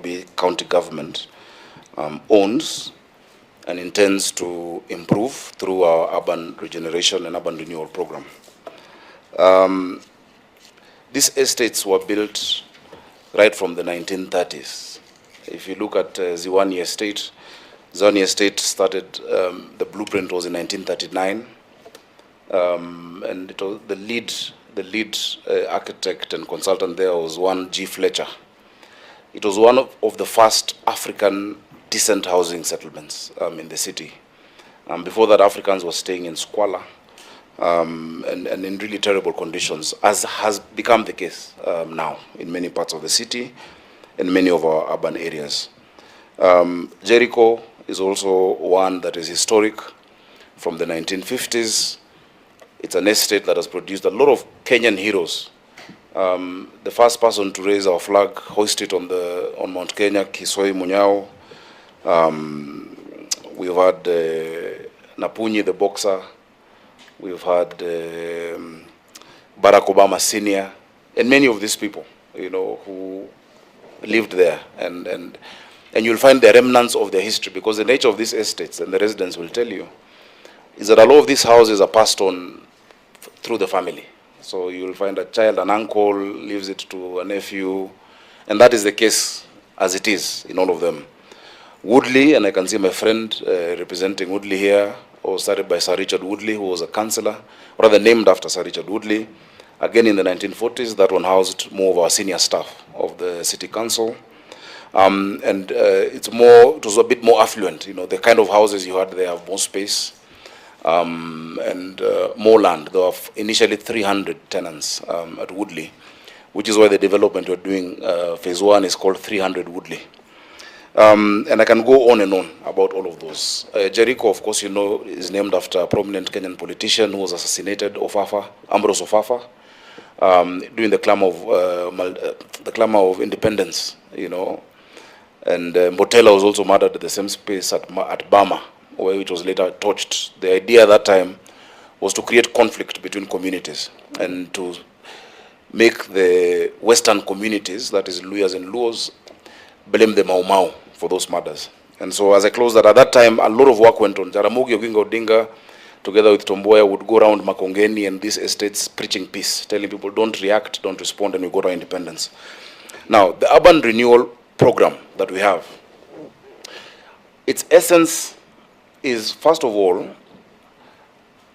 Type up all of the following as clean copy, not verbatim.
Nairobi County Government owns and intends to improve through our urban regeneration and urban renewal program. These estates were built right from the 1930s. If you look at Ziwani Estate, Ziwani Estate started, the blueprint was in 1939, and it was the lead architect and consultant there was one G. Fletcher. It was one of the first African decent housing settlements in the city. Before that, Africans were staying in squalor and in really terrible conditions, as has become the case now in many parts of the city and many of our urban areas. Jericho is also one that is historic from the 1950s. It's an estate that has produced a lot of Kenyan heroes. The first person to raise our flag, hoist it on Mount Kenya, Kisoi Munyao. We've had Napunyi, the boxer. We've had Barack Obama Sr. and many of these people, who lived there. And you'll find the remnants of their history, because the nature of these estates, and the residents will tell you, is that a lot of these houses are passed on through the family. So you'll find a child, an uncle, leaves it to a nephew, and that is the case as it is in all of them. Woodley, and I can see my friend representing Woodley here, was started by Sir Richard Woodley, who was a councillor, rather named after Sir Richard Woodley. Again, in the 1940s, that one housed more of our senior staff of the city council. It was a bit more affluent. The kind of houses you had there have more space and more land. There were initially 300 tenants at Woodley, which is why the development we're doing, phase 1, is called 300 Woodley. And I can go on and on about all of those. Jericho, of course, is named after a prominent Kenyan politician who was assassinated, Ambrose Ofafa, during the clamor of independence, And Mbotela was also murdered at the same space at Bama, which was later torched. The idea at that time was to create conflict between communities and to make the Western communities, that is Luyas and Luos, blame the Mau Mau for those murders. And so as I close that, at that time, a lot of work went on. Jaramogi Oginga Odinga, together with Tomboya, would go around Makongeni and these estates preaching peace, telling people don't react, don't respond, and we go to our independence. Now, the urban renewal program that we have, its essence is, first of all,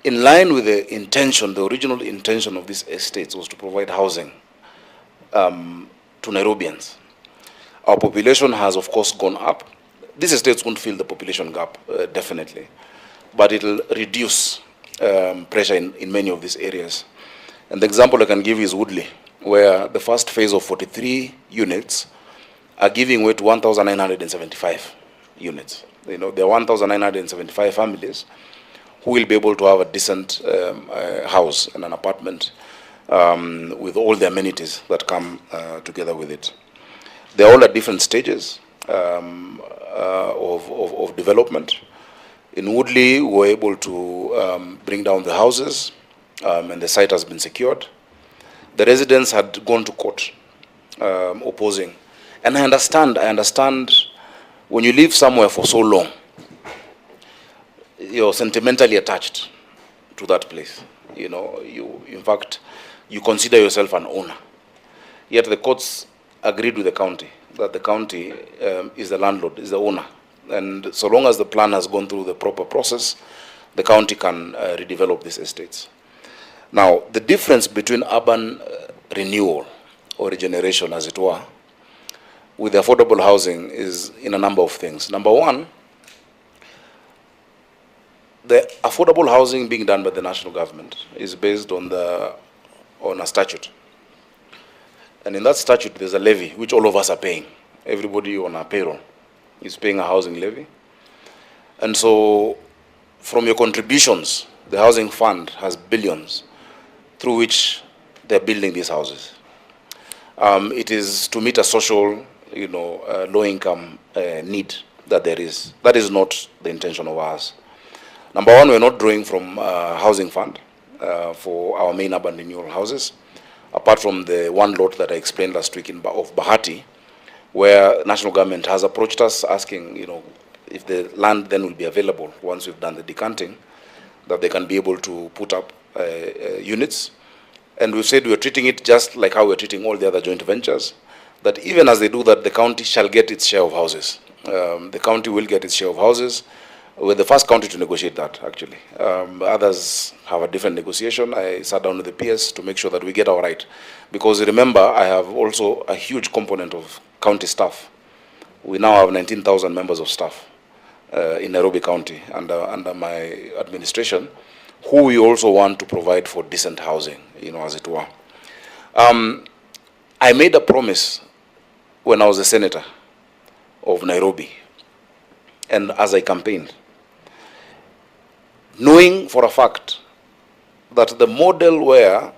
in line with the intention, the original intention of these estates was to provide housing to Nairobians. Our population has, of course, gone up. These estates won't fill the population gap, definitely, but it will reduce pressure in many of these areas. And the example I can give is Woodley, where the first phase of 43 units are giving way to 1,975 units. There are 1,975 families who will be able to have a decent house and an apartment with all the amenities that come together with it. They're all at different stages of development. In Woodley, we were able to bring down the houses, and the site has been secured. The residents had gone to court opposing. And I understand when you live somewhere for so long, you're sentimentally attached to that place. In fact, you consider yourself an owner. Yet the courts agreed with the county that the county is the landlord, is the owner. And so long as the plan has gone through the proper process, the county can redevelop these estates. Now, the difference between urban renewal or regeneration, as it were, with affordable housing is in a number of things. Number one, the affordable housing being done by the national government is based on a statute. And in that statute, there's a levy, which all of us are paying. Everybody on our payroll is paying a housing levy. And so from your contributions, the housing fund has billions through which they're building these houses. It is to meet a social, low-income need that there is. That is not the intention of ours. Number one, we're not drawing from housing fund for our main urban renewal houses. Apart from the one lot that I explained last week of Bahati, where national government has approached us asking, if the land then will be available once we've done the decanting, that they can be able to put up units. And we've said we're treating it just like how we're treating all the other joint ventures, that even as they do that, the county shall get its share of houses. The county will get its share of houses. We're the first county to negotiate that, actually. Others have a different negotiation. I sat down with the PS to make sure that we get our right. Because remember, I have also a huge component of county staff. We now have 19,000 members of staff in Nairobi County under my administration, who we also want to provide for decent housing, as it were. I made a promise when I was a senator of Nairobi, and as I campaigned, knowing for a fact that the model where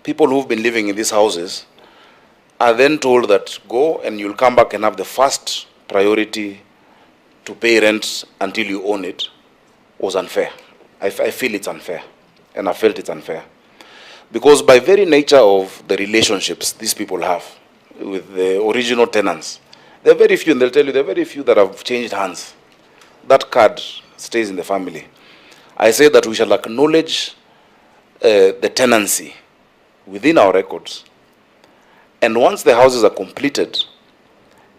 people who've been living in these houses are then told that go and you'll come back and have the first priority to pay rent until you own it was unfair. I feel it's unfair, and I felt it's unfair. Because by very nature of the relationships these people have with the original tenants, there are very few, and they'll tell you there are very few that have changed hands. That card stays in the family. I say that we shall acknowledge the tenancy within our records. And once the houses are completed,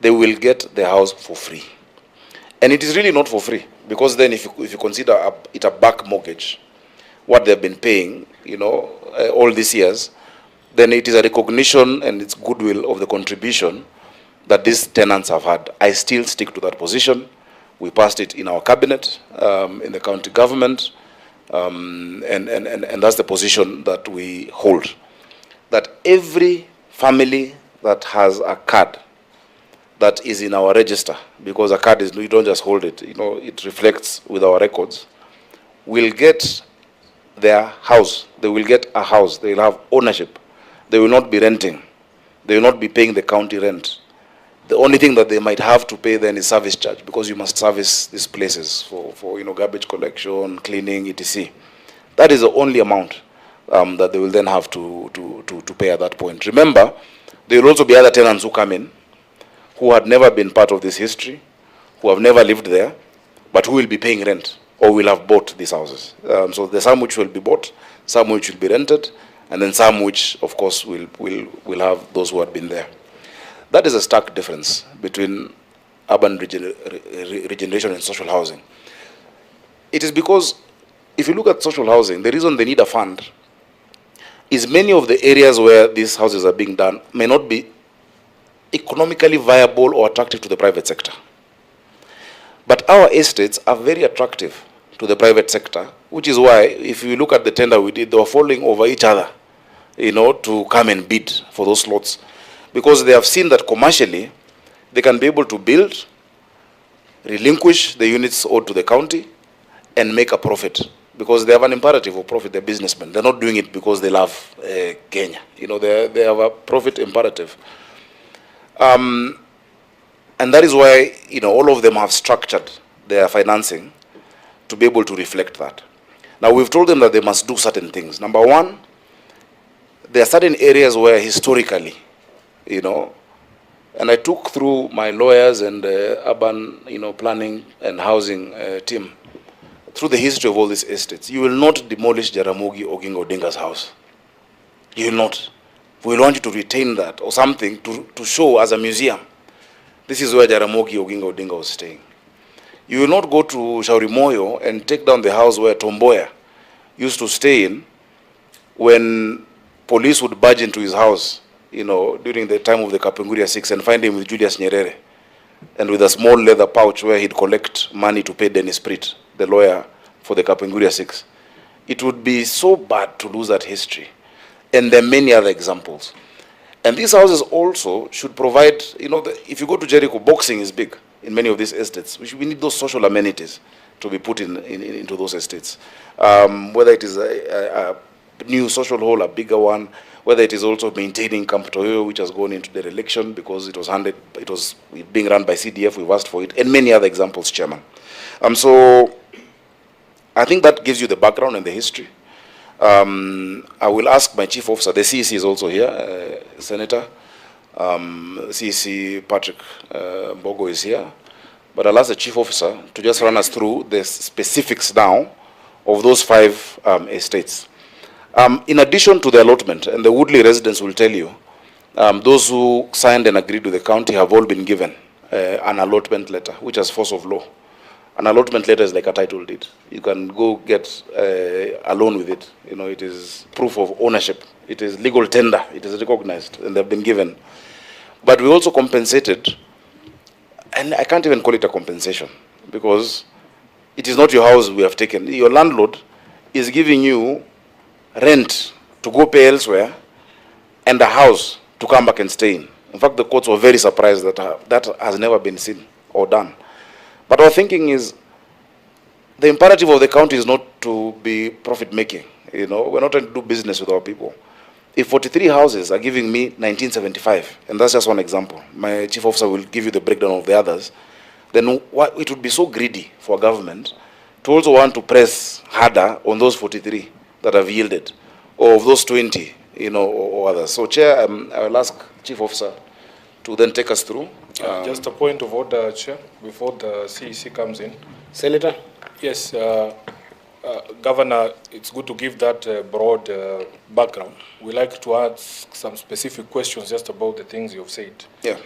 they will get the house for free. And it is really not for free, because then if you consider it a back mortgage, what they've been paying, all these years, then it is a recognition and it's goodwill of the contribution that these tenants have had. I still stick to that position. We passed it in our cabinet, in the county government, and that's the position that we hold. That every family that has a card that is in our register, because a card is, you don't just hold it, it reflects with our records, will get their house. They will get a house. They will have ownership. They will not be renting. They will not be paying the county rent. The only thing that they might have to pay then is service charge, because you must service these places for garbage collection, cleaning, etc. That is the only amount that they will then have to pay at that point. Remember, there will also be other tenants who come in, who had never been part of this history, who have never lived there, but who will be paying rent or will have bought these houses. So there's some which will be bought, some which will be rented, and then some which, of course, will have those who had been there. That is a stark difference between urban regeneration and social housing. It is because if you look at social housing, the reason they need a fund is many of the areas where these houses are being done may not be economically viable or attractive to the private sector. But our estates are very attractive to the private sector, which is why, if you look at the tender we did, they were falling over each other, to come and bid for those slots. Because they have seen that commercially, they can be able to build, relinquish the units owed to the county, and make a profit. Because they have an imperative of profit, they're businessmen. They're not doing it because they love Kenya. They have a profit imperative. And that is why, all of them have structured their financing to be able to reflect that. Now, we've told them that they must do certain things. Number one, there are certain areas where historically, and I took through my lawyers and urban, planning and housing team through the history of all these estates. You will not demolish Jaramogi Oginga Odinga's house. You will not. We will want you to retain that or something to show as a museum. This is where Jaramogi Oginga Odinga was staying. You will not go to Shauri Moyo and take down the house where Tomboya used to stay in when police would barge into his house, during the time of the Kapenguria 6 and find him with Julius Nyerere and with a small leather pouch where he'd collect money to pay Dennis Pritt, the lawyer for the Kapenguria 6. It would be so bad to lose that history. And there are many other examples. And these houses also should provide, if you go to Jericho, boxing is big in many of these estates. We need those social amenities to be put into those estates. Whether it is a new social hall, a bigger one, whether it is also maintaining Camp Toyo, which has gone into dereliction because it was being run by CDF, we've asked for it, and many other examples, Chairman. So I think that gives you the background and the history. I will ask my chief officer, the CEC is also here, Senator, CC Patrick Mbogo is here, but I'll ask the chief officer to just run us through the specifics now of those 5 estates. In addition to the allotment, and the Woodley residents will tell you, those who signed and agreed with the county have all been given an allotment letter, which has force of law. An allotment letter is like a title deed. You can go get a loan with it. You know, it is proof of ownership. It is legal tender. It is recognized, and they've been given. But we also compensated, and I can't even call it a compensation, because it is not your house we have taken. Your landlord is giving you rent to go pay elsewhere, and a house to come back and stay in. In fact, the courts were very surprised that that has never been seen or done. But our thinking is, the imperative of the county is not to be profit-making. You know, we're not trying to do business with our people. If 43 houses are giving me 1975, and that's just one example, my chief officer will give you the breakdown of the others, then it would be so greedy for a government to also want to press harder on those 43 that have yielded, or of those 20, you know, or others. So, Chair, I will ask Chief Officer to then take us through. Just a point of order, Chair, before the CEC comes in. Senator? Yes, Governor, it's good to give that broad background. We like to ask some specific questions just about the things you've said. Yeah.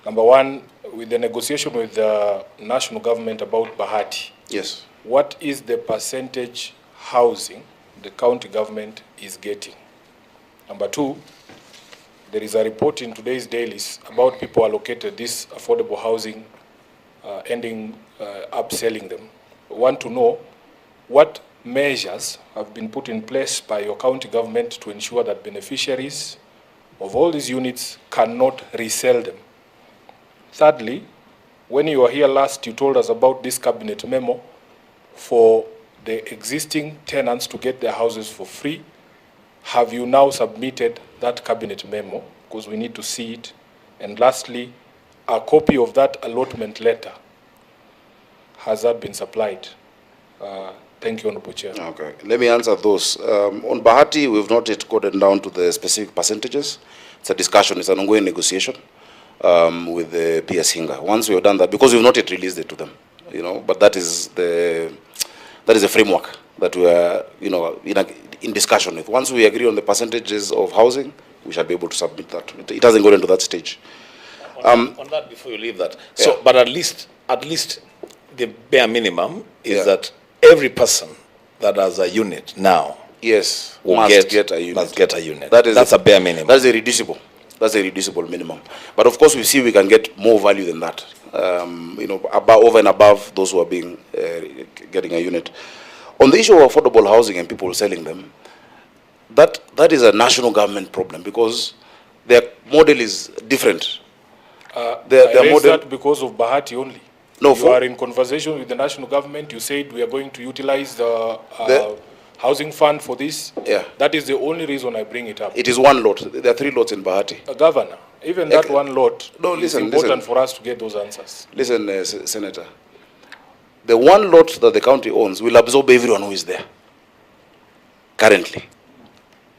Number one, with the negotiation with the national government about Bahati. Yes. What is the percentage housing the county government is getting? Number two, there is a report in today's dailies about people allocated this affordable housing, ending up selling them. I want to know what measures have been put in place by your county government to ensure that beneficiaries of all these units cannot resell them. Thirdly, when you were here last, you told us about this cabinet memo for the existing tenants to get their houses for free. Have you now submitted that cabinet memo? Because we need to see it. And lastly, a copy of that allotment letter, has that been supplied? Thank you, Honorable Chair. Okay, let me answer those. On Bahati, we've not yet gotten down to the specific percentages. It's a discussion, it's an ongoing negotiation with the PS Hinga. Once we have done that, because we've not yet released it to them, you know, but that is the framework that we are, you know, in discussion with. Once we agree on the percentages of housing, we shall be able to submit that. It hasn't gone into that stage. On that, before you leave that, so yeah. But at least the bare minimum is Yeah. that every person that has a unit now, Yes, will must get a unit. Must get a unit. That's a bare minimum. That's a reducible. That's a reducible minimum. But of course, we see we can get more value than that. You know, over and above those who are being getting a unit. On the issue of affordable housing and people selling them, that is a national government problem, because their model is different. Their model, that because of Bahati only. No, you are in conversation with the national government. You said we are going to utilize the housing fund for this. Yeah. That is the only reason I bring it up. It is one lot. There are 3 lots in Bahati. Governor, even that one lot is important for us to get those answers. Listen, Senator. The one lot that the county owns will absorb everyone who is there. Currently.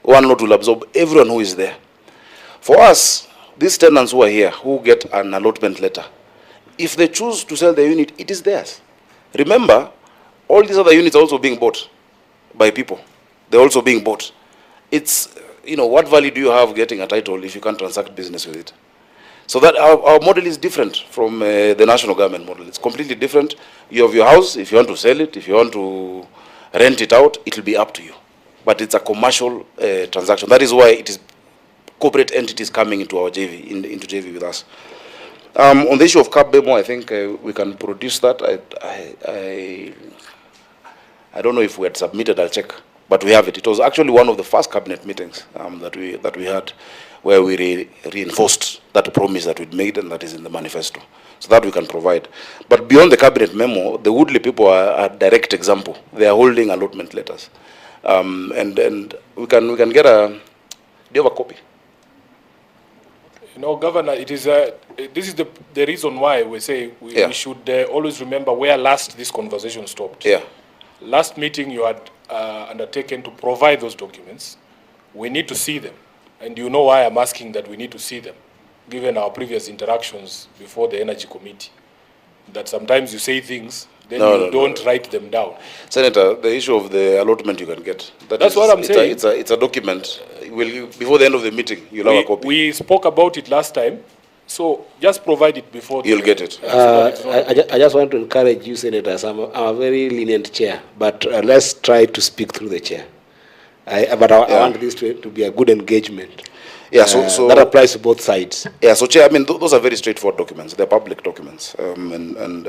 One lot will absorb everyone who is there. For us, these tenants who are here, who get an allotment letter, if they choose to sell their unit, it is theirs. Remember, all these other units are also being bought by people. They're also being bought. It's, you know, what value do you have getting a title if you can't transact business with it? So that our model is different from the national government model. It's completely different. You have your house. If you want to sell it, if you want to rent it out, it will be up to you. But it's a commercial transaction. That is why it is corporate entities coming into our JV, into JV with us. On the issue of CAP memo, I think we can produce that. I don't know if we had submitted. I'll check, but we have it. It was actually one of the first cabinet meetings that we had, where we reinforced that promise that we'd made and that is in the manifesto, so that we can provide. But beyond the cabinet memo, the Woodley people are a direct example. They are holding allotment letters, and we can get a. Do you have a copy? You know, Governor, it is this is the reason why we say we should always remember where last this conversation stopped. Yeah. Last meeting you had undertaken to provide those documents. We need to see them. And you know why I'm asking that we need to see them. given our previous interactions before the Energy Committee, that sometimes you say things, then you don't write them down. Senator, the issue of the allotment you can get. That's what I'm saying. It's a document. Before the end of the meeting, you'll have a copy. We spoke about it last time, so just provide it before. You'll get it. I just want to encourage you, Senators. I'm a very lenient chair, but let's try to speak through the chair. I want this to be a good engagement. Yeah, so that applies to both sides. Yeah, so Chair, I mean, those are very straightforward documents. They're public documents, and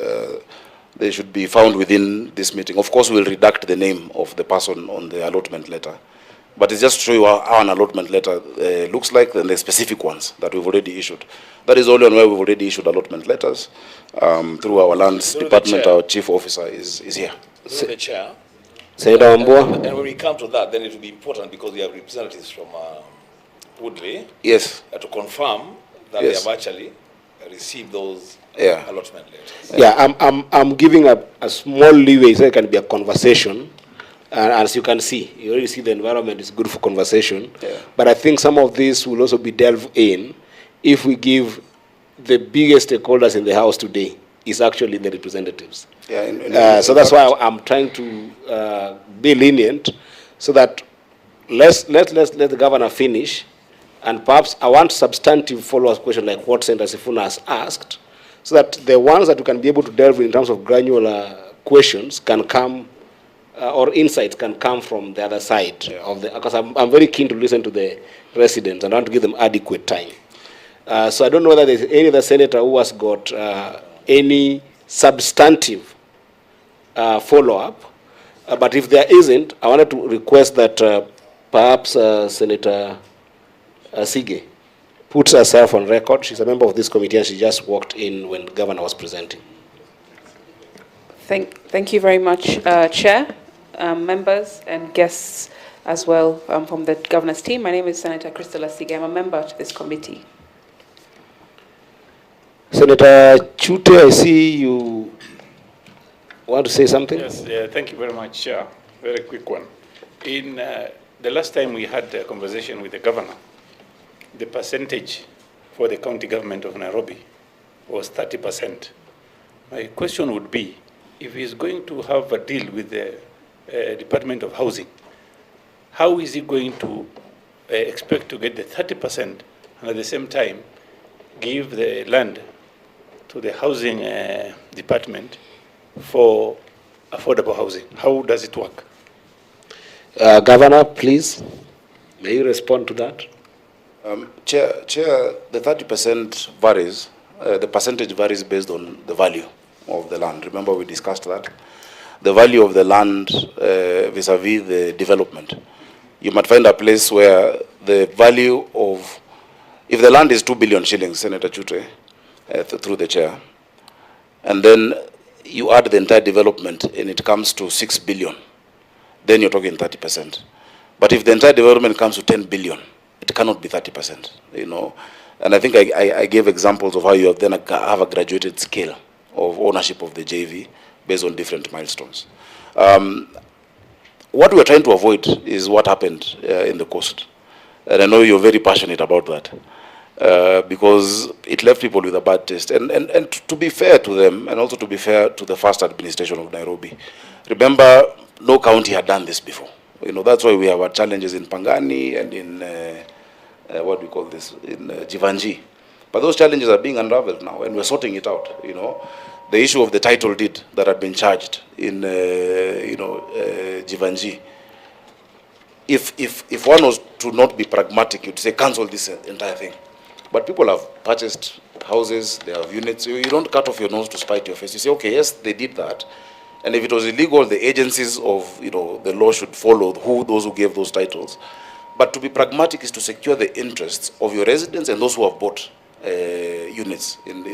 they should be found within this meeting. Of course, we'll redact the name of the person on the allotment letter, but it's just to show you how an allotment letter looks like, and the specific ones that we've already issued. That is only on where we've already issued allotment letters through our lands department. Our chief officer is here. Through the chair. Senator Wambua. And when we come to that, then it will be important because we have representatives from Woodley. Yes. To confirm that they have actually received those allotment letters. Yeah, I'm giving a small leeway so it can be a conversation. And as you can see, you already see the environment is good for conversation. Yeah. But I think some of this will also be delved in if we give the biggest stakeholders in the House today is actually the representatives. Yeah, so that's why I'm trying to be lenient, so that let the governor finish, and perhaps I want substantive follow-up question like what Senator Sifuna has asked, so that the ones that we can be able to delve in terms of granular questions can come, or insights can come from the other side of the. Because I'm very keen to listen to the residents and I want to give them adequate time. So I don't know whether there's any other senator who has got any substantive follow-up, but if there isn't, I wanted to request that perhaps Senator Sige puts herself on record. She's a member of this committee and she just walked in when the governor was presenting. Thank you very much, Chair, members and guests as well from the governor's team. My name is Senator Christopher Sige. I'm a member to this committee. Senator Chute, I see you want to say something? Yes, thank you very much, Chair. Very quick one. In the last time we had a conversation with the governor, the percentage for the county government of Nairobi was 30%. My question would be, if he's going to have a deal with the Department of Housing, how is he going to expect to get the 30% and at the same time give the land to the housing department for affordable housing? How does it work? Governor, please, may you respond to that? Chair, the 30% varies. The percentage varies based on the value of the land. Remember, we discussed that. The value of the land vis-a-vis the development. You might find a place where the value of, if the land is 2 billion shillings, Senator Chute, through the chair, and then you add the entire development and it comes to 6 billion, then you're talking 30%. But if the entire development comes to 10 billion, it cannot be 30%, you know. And I think I gave examples of how you then have a graduated scale of ownership of the JV based on different milestones. What we're trying to avoid is what happened in the coast. And I know you're very passionate about that because it left people with a bad taste. And to be fair to them, and also to be fair to the first administration of Nairobi, remember, no county had done this before. You know, that's why we have our challenges in Pangani and in, what do we call this, in Jivanji. But those challenges are being unraveled now, and we're sorting it out, you know. The issue of the title deed that had been charged in, Jivanji. If one was to not be pragmatic, you'd say cancel this entire thing. But people have purchased houses, they have units. You don't cut off your nose to spite your face. You say, okay, yes, they did that. And if it was illegal, the agencies of the law should follow those who gave those titles. But to be pragmatic is to secure the interests of your residents and those who have bought units in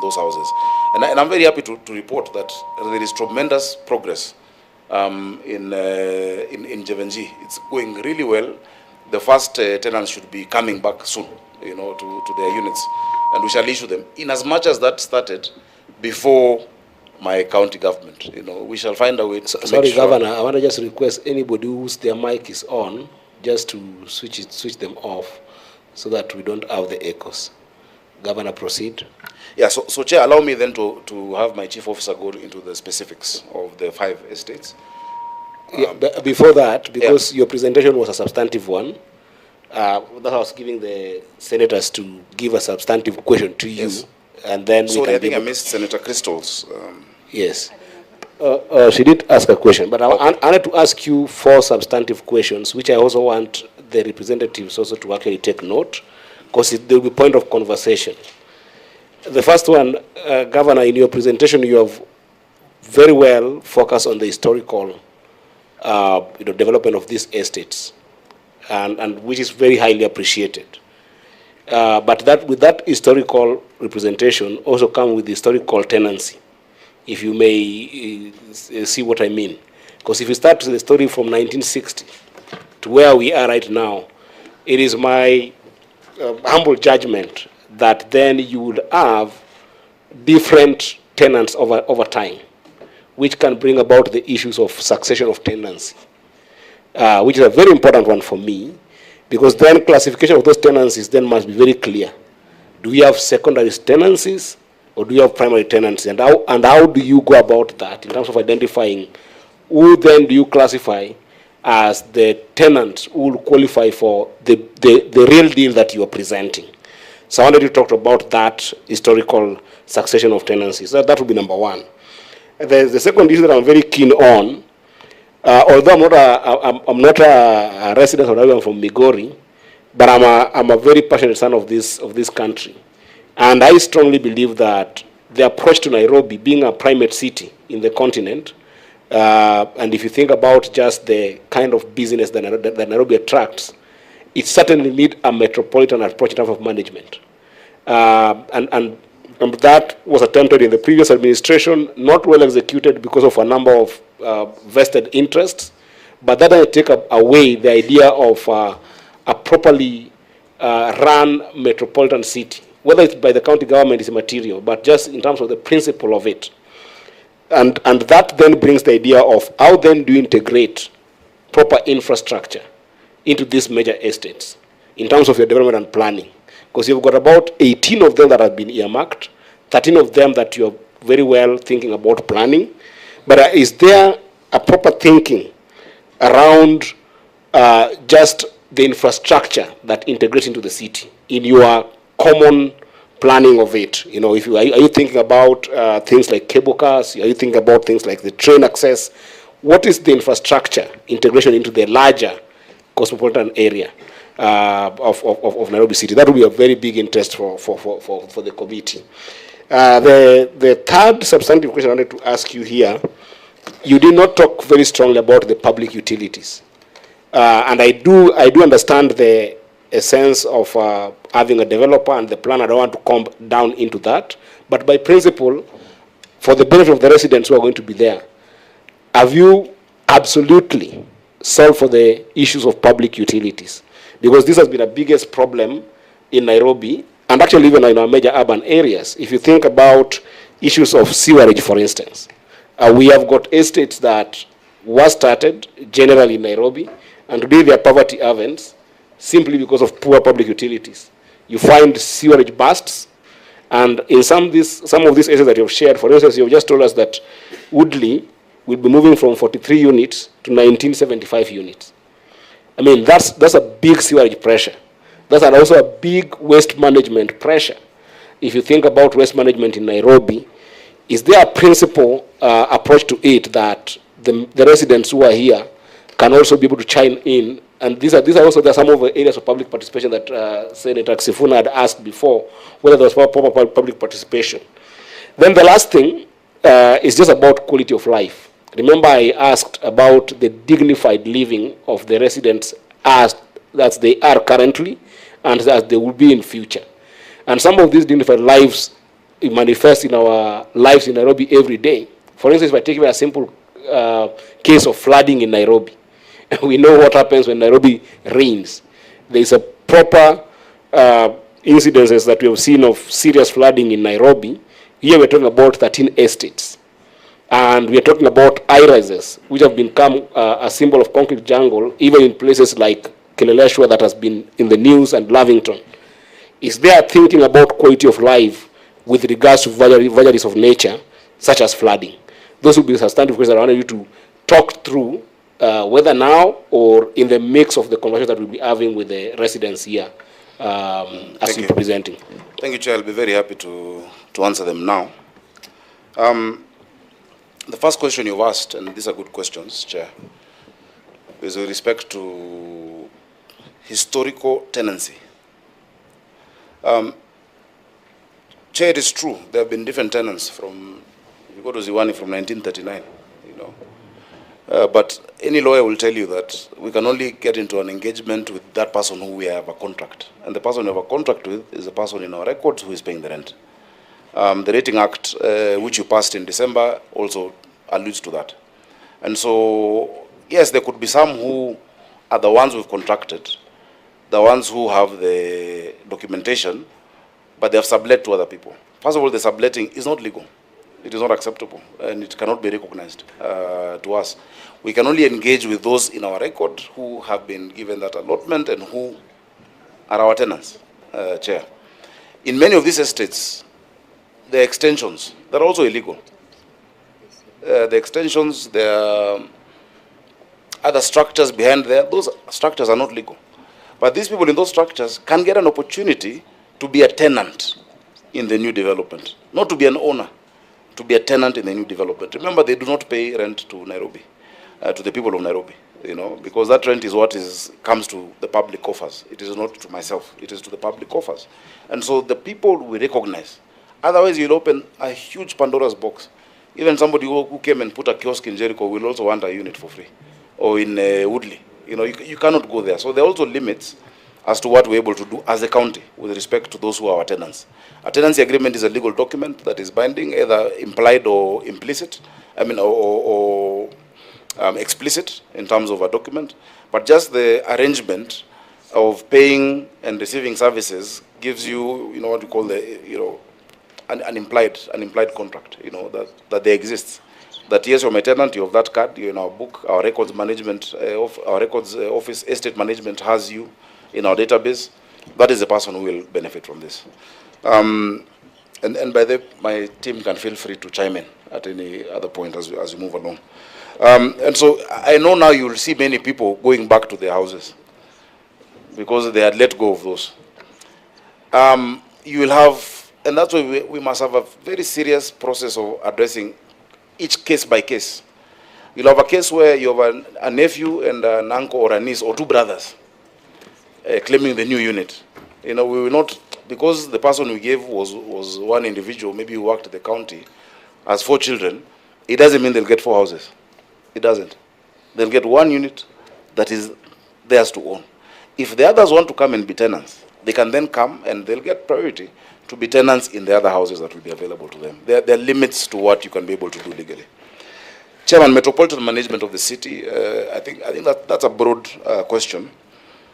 those houses. And I'm very happy to report that there is tremendous progress in Jivanji. It's going really well. The first tenants should be coming back soon, to their units, and we shall issue them. In as much as that started before my county government, we shall find a way to Sorry, make sure. Governor, I want to just request anybody whose their mic is on, just to switch them off, so that we don't have the echoes. Governor, proceed. Yeah, so Chair, allow me then to have my chief officer go into the specifics of the 5 estates. Yeah, but before that, because your presentation was a substantive one, that I was giving the senators to give a substantive question to you, Yes. and then Sorry, I think I missed Senator Crystal's. Yes. She did ask a question, but I wanted to ask you 4 substantive questions, which I also want the representatives also to actually take note, because there will be point of conversation. The first one, Governor, in your presentation, you have very well focused on the historical development of these estates, and which is very highly appreciated. But with that historical representation also come with historical tenancy, if you may see what I mean. Because if you start the story from 1960 to where we are right now, it is my humble judgment that then you would have different tenants over time, which can bring about the issues of succession of tenancy, which is a very important one for me, because then classification of those tenancies then must be very clear. Do we have secondary tenancies, or do you have primary tenancy? And how do you go about that in terms of identifying who then do you classify as the tenants who will qualify for the real deal that you are presenting? So I wanted you to talk about that historical succession of tenancies. That would be number one. The second issue that I'm very keen on, although I'm not a resident of Nairobi, I'm from Migori, but I'm a very passionate son of this country. And I strongly believe that the approach to Nairobi, being a primate city in the continent, and if you think about just the kind of business that Nairobi attracts, it certainly needs a metropolitan approach in terms of management. And that was attempted in the previous administration, not well executed because of a number of vested interests, but that doesn't take away the idea of a properly run metropolitan city. Whether it's by the county government is immaterial, but just in terms of the principle of it. And that then brings the idea of how then do you integrate proper infrastructure into these major estates in terms of your development and planning. Because you've got about 18 of them that have been earmarked, 13 of them that you're very well thinking about planning. But is there a proper thinking around just the infrastructure that integrates into the city in your common planning of it? You know, are you thinking about things like cable cars? Are you thinking about things like the train access? What is the infrastructure integration into the larger cosmopolitan area of Nairobi City? That will be a very big interest for the committee. The third substantive question I wanted to ask you here, you did not talk very strongly about the public utilities. And I do understand the essence of having a developer and the plan. I don't want to come down into that. But by principle, for the benefit of the residents who are going to be there, have you absolutely solved for the issues of public utilities? Because this has been the biggest problem in Nairobi, and actually even in our major urban areas. If you think about issues of sewerage, for instance, we have got estates that were started generally in Nairobi, and today they are poverty havens simply because of poor public utilities. You find sewerage bursts, and in some of these areas that you have shared, for instance, you have just told us that Woodley will be moving from 43 units to 1975 units. I mean, that's a big sewerage pressure. That's also a big waste management pressure. If you think about waste management in Nairobi, is there a principle approach to it that the residents who are here can also be able to chime in? And these are also some of the areas of public participation that Senator Sifuna had asked before, whether there was proper public participation. Then the last thing is just about quality of life. Remember, I asked about the dignified living of the residents as they are currently and as they will be in future. And some of these dignified lives manifest in our lives in Nairobi every day. For instance, if I take a simple case of flooding in Nairobi, we know what happens when Nairobi rains. There is a proper incidences that we have seen of serious flooding in Nairobi. Here we're talking about 13 estates. And we are talking about high-rises, which have become a symbol of concrete jungle, even in places like Kileleshwa that has been in the news and Lavington. is there thinking about quality of life with regards to vagaries of nature, such as flooding? Those will be substantive questions I wanted you to talk through, whether now or in the mix of the conversation that we'll be having with the residents here as we'll be presenting. Thank you, Chair. I'll be very happy to answer them now. The first question you've asked, and these are good questions, Chair, is with respect to historical tenancy. Chair, it is true, there have been different tenants from, you go to Ziwani from 1939, you know. But any lawyer will tell you that we can only get into an engagement with that person who we have a contract. And the person we have a contract with is the person in our records who is paying the rent. The Rating Act, which you passed in December, also alludes to that. And so, yes, there could be some who are the ones we've contracted, the ones who have the documentation, but they have sublet to other people. First of all, the subletting is not legal. It is not acceptable, and it cannot be recognized to us. We can only engage with those in our record who have been given that allotment and who are our tenants, Chair. In many of these estates, the extensions, they're also illegal. The extensions, there are other structures behind there, those structures are not legal. But these people in those structures can get an opportunity to be a tenant in the new development, not to be an owner, to be a tenant in the new development. Remember, they do not pay rent to Nairobi, to the people of Nairobi, you know, because that rent is what comes to the public coffers. It is not to myself, it is to the public coffers. And so the people we recognize. Otherwise, you'll open a huge Pandora's box. Even somebody who came and put a kiosk in Jericho will also want a unit for free, or in Woodley. You know, you cannot go there. So there are also limits as to what we're able to do as a county with respect to those who are our tenants. A tenancy agreement is a legal document that is binding, either implied or implicit, or explicit in terms of a document. But just the arrangement of paying and receiving services gives you, what you call an implied contract, that there exists. That yes, you're my tenant, you have that card, you're in our book, our records management, our records office, estate management has you in our database. That is the person who will benefit from this. And by the my team can feel free to chime in at any other point as we move along. And so I know now you will see many people going back to their houses because they had let go of those. You will have, and that's why we must have a very serious process of addressing each case by case. You'll have a case where you have a nephew and an uncle or a niece or two brothers claiming the new unit. We will not, because the person we gave was one individual, maybe who worked at the county, has 4 children, it doesn't mean they'll get 4 houses. It doesn't. They'll get 1 unit that is theirs to own. If the others want to come and be tenants, they can then come and they'll get priority to be tenants in the other houses that will be available to them. There are limits to what you can be able to do legally. Chairman, metropolitan management of the city, I think that's a broad question.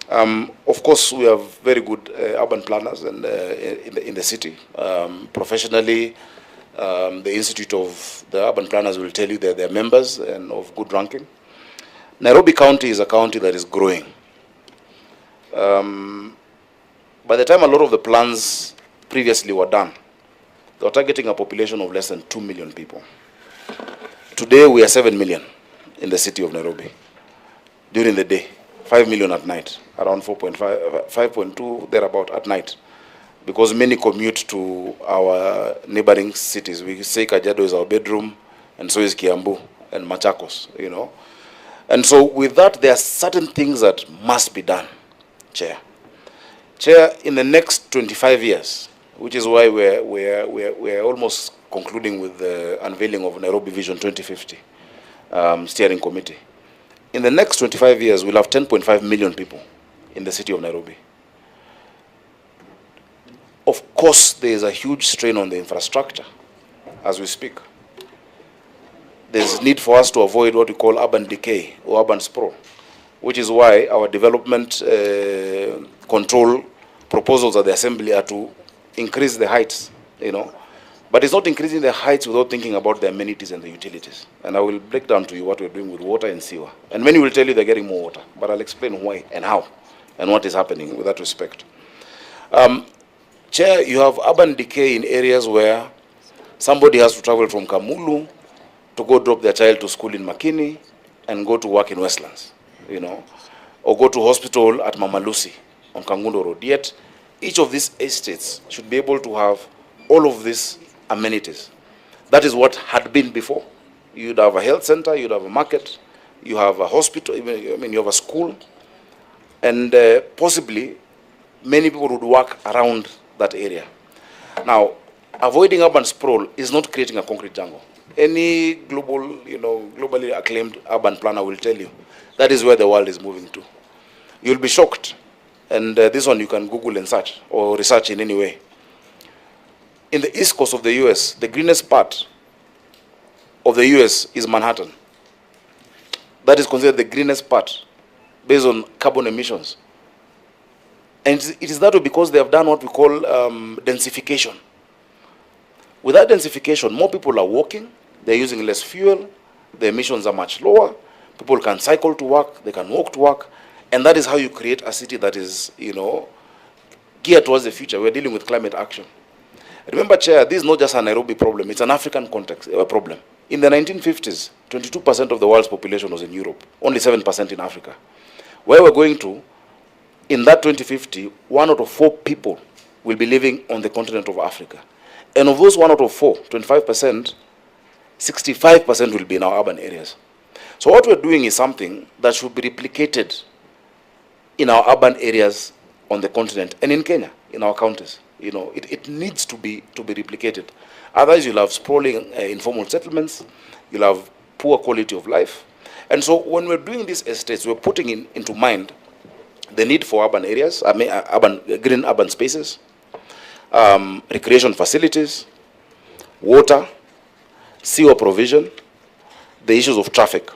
Of course, we have very good urban planners and in the city. Professionally, the Institute of the Urban Planners will tell you that they're members and of good ranking. Nairobi County is a county that is growing. By the time a lot of the plans previously were done, they were targeting a population of less than 2 million people. Today, we are 7 million in the city of Nairobi during the day. 5 million at night, around 5.2 thereabout at night, because many commute to our neighboring cities. We say Kajiado is our bedroom, and so is Kiambu and Machakos, And so with that, there are certain things that must be done, Chair. Chair, in the next 25 years, which is why we're almost concluding with the unveiling of Nairobi Vision 2050 steering committee. In the next 25 years, we'll have 10.5 million people in the city of Nairobi. Of course, there is a huge strain on the infrastructure as we speak. There's need for us to avoid what we call urban decay or urban sprawl, which is why our development control proposals at the Assembly are to increase the heights, But it's not increasing the heights without thinking about the amenities and the utilities. And I will break down to you what we're doing with water and sewer. And many will tell you they're getting more water, but I'll explain why and how and what is happening with that respect. Chair, you have urban decay in areas where somebody has to travel from Kamulu to go drop their child to school in Makini and go to work in Westlands, or go to hospital at Mama Lucy on Kangundo Road. Yet, each of these estates should be able to have all of these amenities. That is what had been before. You'd have a health center, you'd have a market, you have a hospital, you have a school, and possibly many people would work around that area. Now, avoiding urban sprawl is not creating a concrete jungle. Any globally acclaimed urban planner will tell you that is where the world is moving to. You'll be shocked. And this one you can Google and search, or research in any way. In the east coast of the US, the greenest part of the US is Manhattan. That is considered the greenest part based on carbon emissions. And it is that way because they have done what we call densification. With that densification, more people are walking, they're using less fuel, the emissions are much lower, people can cycle to work, they can walk to work, and that is how you create a city that is, geared towards the future. We're dealing with climate action. Remember, Chair, this is not just a Nairobi problem, it's an African context problem. In the 1950s, 22% of the world's population was in Europe, only 7% in Africa. Where we're going to, in that 2050, 1 out of 4 people will be living on the continent of Africa. And of those 1 out of 4, 25%, 65% will be in our urban areas. So what we're doing is something that should be replicated in our urban areas on the continent and in Kenya, in our counties. It needs to be replicated. Otherwise, you'll have sprawling informal settlements, you'll have poor quality of life. And so when we're doing these estates, we're putting into mind the need for urban areas, green urban spaces, recreation facilities, water, sewer provision, the issues of traffic.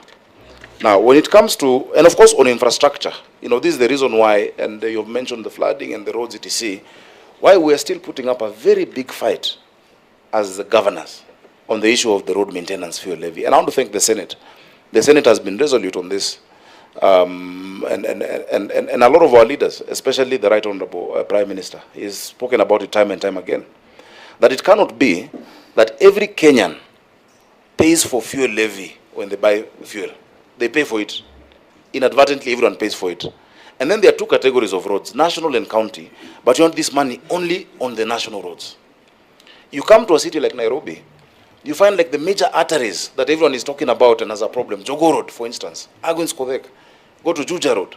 Now, when it comes to, and of course on infrastructure, this is the reason why, and you've mentioned the flooding and the roads, etc., why we are still putting up a very big fight as the governors on the issue of the road maintenance fuel levy. And I want to thank the Senate. The Senate has been resolute on this. And a lot of our leaders, especially the Right Honorable Prime Minister, is spoken about it time and time again, that it cannot be that every Kenyan pays for fuel levy when they buy fuel. They pay for it. Inadvertently, everyone pays for it. And then there are 2 categories of roads, national and county, but you want this money only on the national roads. You come to a city like Nairobi, you find like the major arteries that everyone is talking about and has a problem, Jogo Road, for instance, Agwin Skodek, go to Juja Road,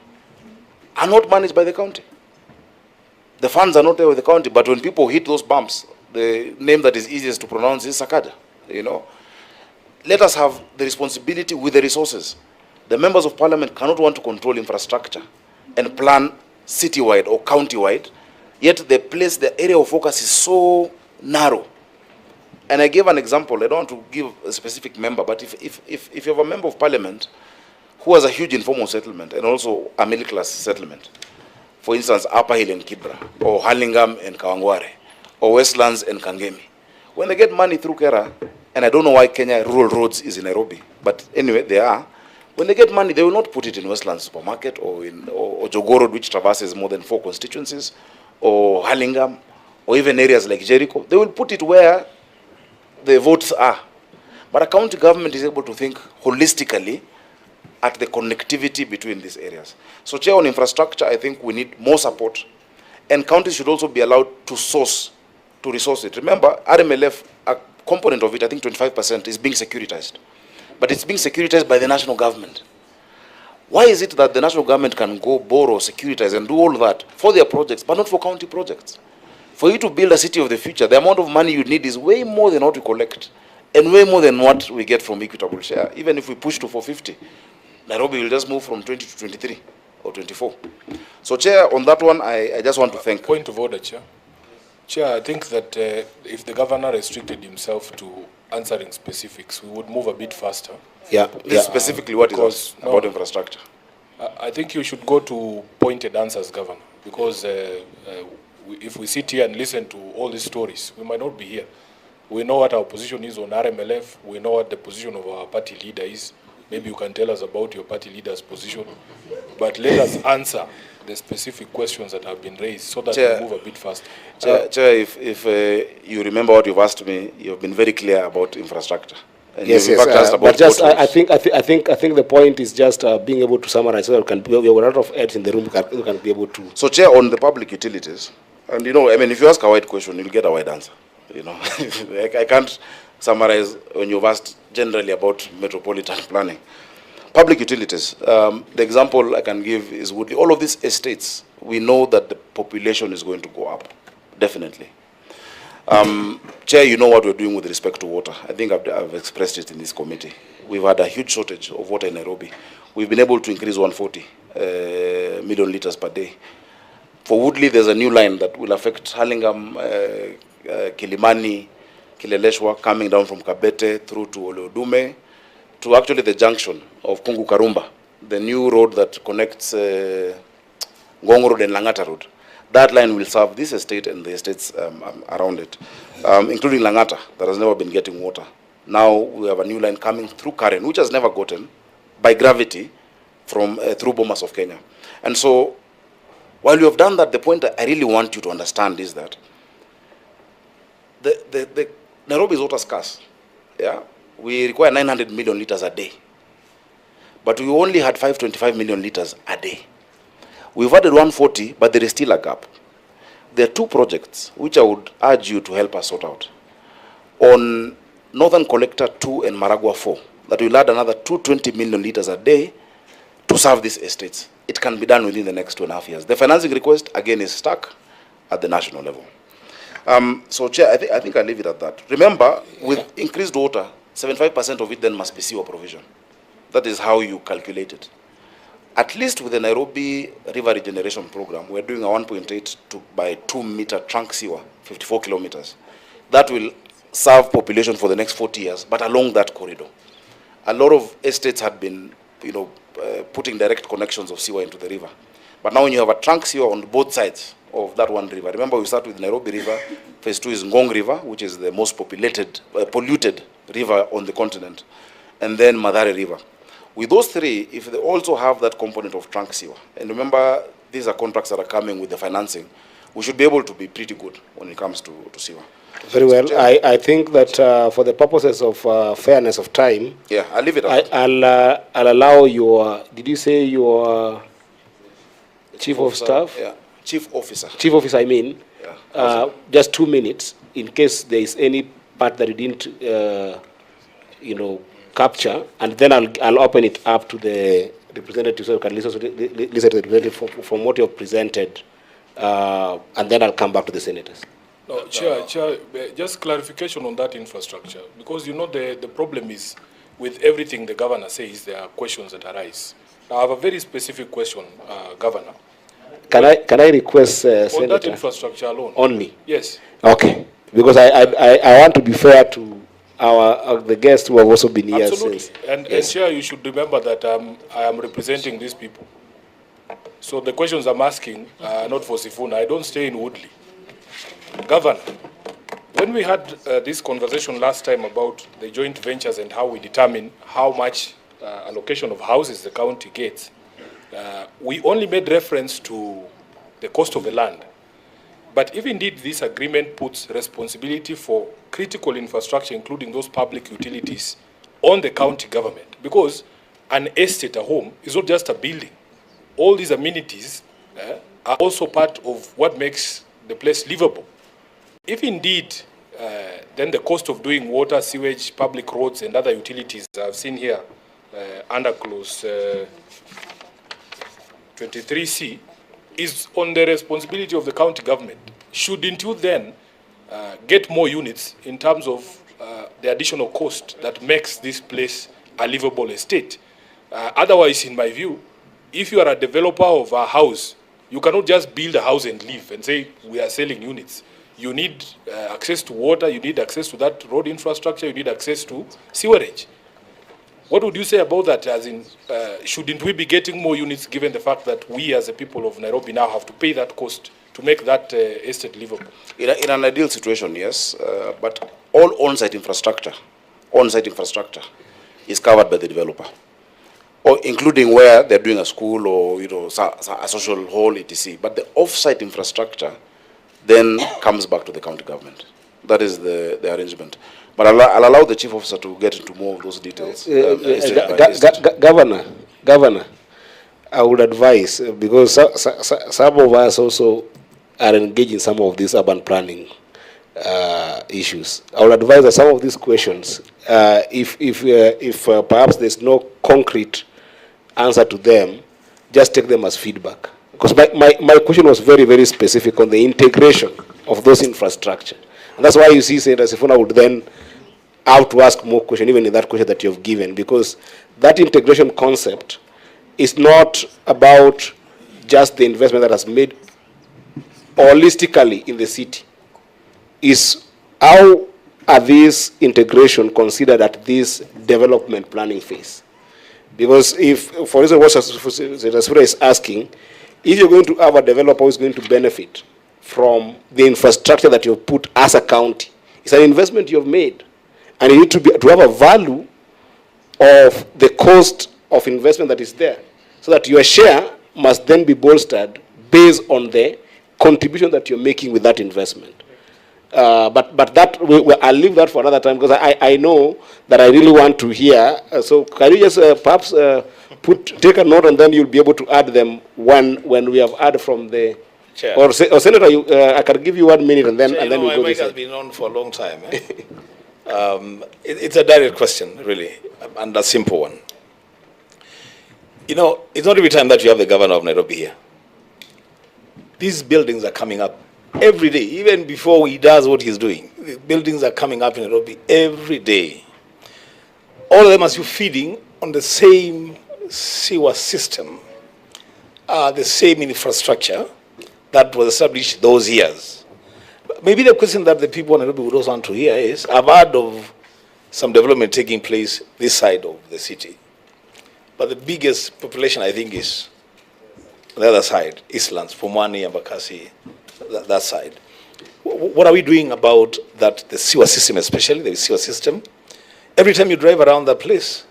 are not managed by the county. The funds are not there with the county, but when people hit those bumps, the name that is easiest to pronounce is Sakaja. Let us have the responsibility with the resources. The members of parliament cannot want to control infrastructure and plan citywide or countywide, yet the area of focus is so narrow. And I gave an example. I don't want to give a specific member, but if you have a member of parliament who has a huge informal settlement and also a middle class settlement, for instance, Upper Hill and Kibra, or Hurlingham and Kawangware, or Westlands and Kangemi, when they get money through Kera, and I don't know why Kenya rural roads is in Nairobi, but anyway, they are. When they get money, they will not put it in Westlands Supermarket or Jogo Road, which traverses more than 4 constituencies, or Hurlingham, or even areas like Jericho. They will put it where the votes are. But a county government is able to think holistically at the connectivity between these areas. So, Chair, on infrastructure, I think we need more support. And counties should also be allowed to resource it. Remember, RMLF, a component of it, I think 25%, is being securitized. But it's being securitized by the national government. Why is it that the national government can go borrow, securitize, and do all that for their projects, but not for county projects? For you to build a city of the future, the amount of money you need is way more than what we collect, and way more than what we get from equitable share. Even if we push to 450, Nairobi will just move from 20 to 23 or 24. So, Chair, on that one, I just want to thank. Point of order, Chair. Chair, I think that if the governor restricted himself to answering specifics, we would move a bit faster. Yeah. Specifically, what is about infrastructure? I think you should go to pointed answers, Governor, because if we sit here and listen to all these stories, we might not be here. We know what our position is on RMLF. We know what the position of our party leader is. maybe you can tell us about your party leader's position. But let us answer the specific questions that have been raised so that Chair, we move a bit faster. Chair, if you remember what you've asked me, you've been very clear about infrastructure. And Yes, you've in fact asked about but just potholes. I think the point is just being able to summarize so that we have a lot of heads in the room who can be able to. So, Chair, on the public utilities, and you know, I mean, if you ask a wide question, you'll get a wide answer. You know, I can't summarize when you've asked generally about metropolitan planning. Public utilities, the example I can give is Woodley. All of these estates, we know that the population is going to go up, definitely. Chair, you know what we're doing with respect to water. I think I've expressed it in this committee. We've had a huge shortage of water in Nairobi. We've been able to increase 140 million liters per day. For Woodley, there's a new line that will affect Hurlingham, Kilimani, Kileleshwa, coming down from Kabete through to Oleodume, to actually the junction of Kungu Karumba, the new road that connects Ngong Road and Langata Road. That line will serve this estate and the estates around it, including Langata, that has never been getting water. Now we have a new line coming through Karen, which has never gotten, by gravity, from through Bomas of Kenya. And so, while you have done that, the point I really want you to understand is that the Nairobi is water scarce. Yeah? We require 900 million liters a day. But we only had 525 million liters a day. We've added 140, but there is still a gap. There are two projects which I would urge you to help us sort out. On Northern Collector 2 and Maragua 4, that will add another 220 million liters a day to serve these estates. It can be done within the next 2.5 years. The financing request, again, is stuck at the national level. So, Chair, I think I'll leave it at that. Remember, with increased water, 75% of it then must be sewer provision. That is how you calculate it. At least with the Nairobi River Regeneration Program, we're doing a 1.8 by 2 meter trunk sewer, 54 kilometers. That will serve population for the next 40 years, but along that corridor. A lot of estates had been, putting direct connections of sewer into the river. But now when you have a trunk sewer on both sides of that one river, remember we start with Nairobi River, phase 2 is Ngong River, which is the most polluted river on the continent, and then Mathare River. With those three, if they also have that component of trunk sewer, and remember these are contracts that are coming with the financing, we should be able to be pretty good when it comes to sewer. Very well. I think that for the purposes of fairness of time, yeah, I'll leave it at that. I'll allow your, did you say your Chief of Staff? Yeah, Chief Officer. Chief Officer, I mean, yeah. just 2 minutes, in case there is any part that you didn't, capture, and then I'll open it up to the representatives, so you can listen to the representative from what you have presented, and then I'll come back to the senators. No, Chair, just clarification on that infrastructure, because the problem is with everything the governor says, there are questions that arise. Now, I have a very specific question, Governor. Can I request, Senator? On that infrastructure alone? Only? Yes. Okay, because I want to be fair to the guests who have also been here. Absolutely. Since. And Yes. Chair, you should remember that I am representing these people. So the questions I'm asking are not for Sifuna. I don't stay in Woodley. Governor, when we had this conversation last time about the joint ventures and how we determine how much allocation of houses the county gets, we only made reference to the cost of the land. But if indeed this agreement puts responsibility for critical infrastructure, including those public utilities, on the county government, because an estate, a home, is not just a building. All these amenities are also part of what makes the place livable. If indeed, then the cost of doing water, sewage, public roads, and other utilities I've seen here under clause 23C is on the responsibility of the county government. Shouldn't you then get more units in terms of the additional cost that makes this place a livable estate? Otherwise, in my view, if you are a developer of a house, you cannot just build a house and live and say, we are selling units. You need access to water, you need access to that road infrastructure, you need access to sewerage. What would you say about that, as in, shouldn't we be getting more units given the fact that we as the people of Nairobi now have to pay that cost to make that estate livable? In an ideal situation, yes, but all on-site infrastructure is covered by the developer. or including where they're doing a school or a social hall, etc. But the off-site infrastructure then comes back to the county government. That is the arrangement. But I'll allow the chief officer to get into more of those details. Governor, I would advise, because some of us also are engaged in some of these urban planning issues. I would advise that some of these questions, if perhaps there's no concrete answer to them, just take them as feedback. Because my question was very, very specific on the integration of those infrastructure. And that's why you see Senator Sifuna would then have to ask more questions, even in that question that you've given, because that integration concept is not about just the investment that has made holistically in the city. Is how are these integration considered at this development planning phase? Because if, for instance, what Senator Sifuna is asking, if you're going to have a developer who is going to benefit from the infrastructure that you've put as a county, it's an investment you've made. And you need to have a value of the cost of investment that is there, so that your share must then be bolstered based on the contribution that you're making with that investment. But that I'll leave that for another time, because I know that I really want to hear. So can you just perhaps take a note, and then you'll be able to add them when we have heard from the Chair. Or Senator, I can give you 1 minute, and then Chair, and then we'll go. My mic has been on for a long time. It's a direct question, really, and a simple one. You know, it's not every time that you have the governor of Nairobi here. These buildings are coming up every day, even before he does what he's doing. The buildings are coming up in Nairobi every day. All of them are feeding on the same sewer system, the same infrastructure that was established those years. Maybe the question that the people in Nairobi would also want to hear is, I've heard of some development taking place this side of the city. But the biggest population, I think, is on the other side, Eastlands, Pumwani, Embakasi, that side. What are we doing about that, the sewer system, especially the sewer system? Every time you drive around that place,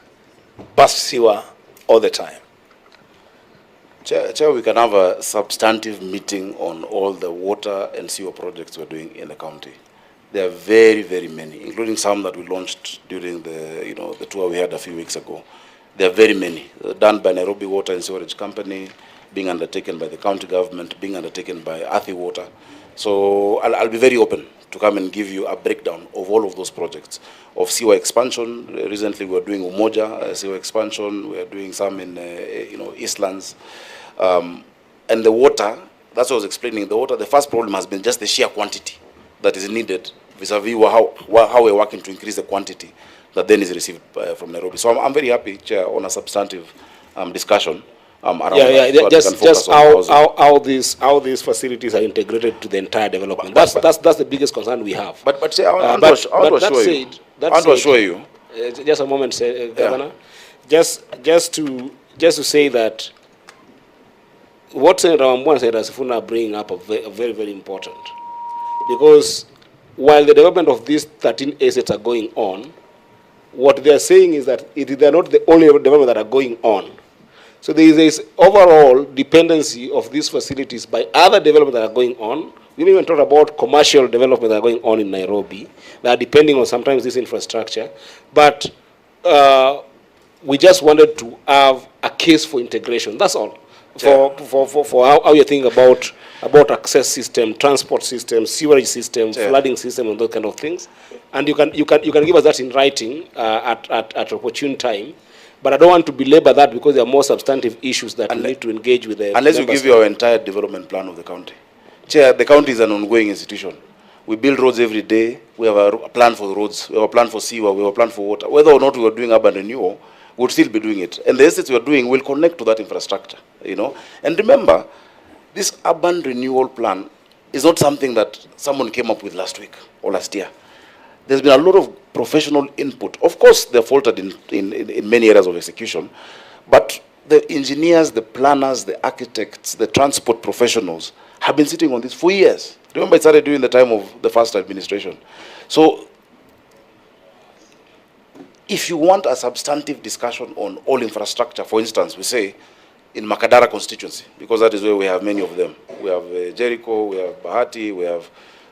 burst sewer all the time. Chair, we can have a substantive meeting on all the water and sewer projects we're doing in the county. There are very, very many, including some that we launched during the tour we had a few weeks ago. There are very many, done by Nairobi Water and Sewerage Company, being undertaken by the county government, being undertaken by Athi Water. So I'll be very open to come and give you a breakdown of all of those projects. Of sewer expansion, recently we're doing Umoja sewer expansion, we're doing some in Eastlands. And the water, that's what I was explaining, the water, the first problem has been just the sheer quantity that is needed vis-a-vis how we're working to increase the quantity that then is received from Nairobi. So I'm very happy, Chair, on a substantive discussion around that, just how these facilities are integrated to the entire development. That's the biggest concern we have. But Chair, I want to assure you. Just a moment, Governor. Just to say that what Senator Wambua and Senator Sifuna bring up are very, very important. Because while the development of these 13 assets are going on, what they are saying is that they are not the only development that are going on. So there is this overall dependency of these facilities by other developments that are going on. We even talk about commercial development that are going on in Nairobi that are depending on sometimes this infrastructure. But we just wanted to have a case for integration. That's all. For how you think about access system, transport system, sewerage system, flooding system, and those kind of things. And you can give us that in writing at opportune time. But I don't want to belabor that because there are more substantive issues that we need to engage with the unless you give you our entire development plan of the county. Chair, the county is an ongoing institution. We build roads every day. We have a plan for the roads. We have a plan for sewer. We have a plan for water. Whether or not we are doing urban renewal, we would still be doing it. And the assets we are doing will connect to that infrastructure, And remember, this urban renewal plan is not something that someone came up with last week or last year. There's been a lot of professional input. Of course, they're faltered in many areas of execution, but the engineers, the planners, the architects, the transport professionals have been sitting on this for years. Remember, it started during the time of the first administration. So If you want a substantive discussion on all infrastructure, for instance, we say in Makadara constituency, because that is where we have many of them. We have Jericho, we have Bahati, we have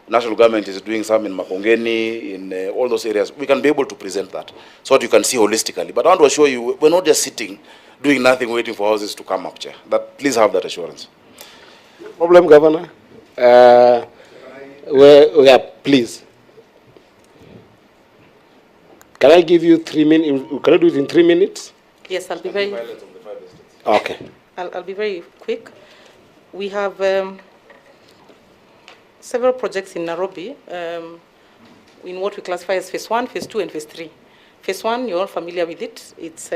national government is doing some in Makongeni, in all those areas. We can be able to present that so that you can see holistically. But I want to assure you, we're not just sitting, doing nothing, waiting for houses to come up, Chair. Please have that assurance. Problem, Governor? Please. Can I give you 3 minutes? Can I do it in 3 minutes? Yes, I'll be very. Okay. I'll be very quick. We have several projects in Nairobi in what we classify as phase 1, phase 2, and phase 3. Phase 1, you're all familiar with it. It's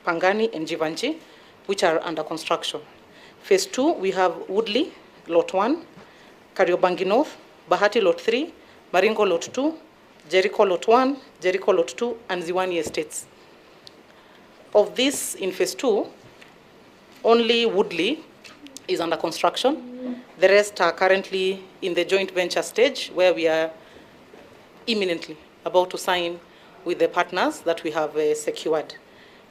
Pangani and Jivanji, which are under construction. Phase 2, we have Woodley, Lot 1, Kariobangi North, Bahati Lot 3, Maringo Lot 2, Jericho Lot 1, Jericho Lot 2, and Ziwani Estates. Of this, in phase 2, only Woodley is under construction. The rest are currently in the joint venture stage, where we are imminently about to sign with the partners that we have secured.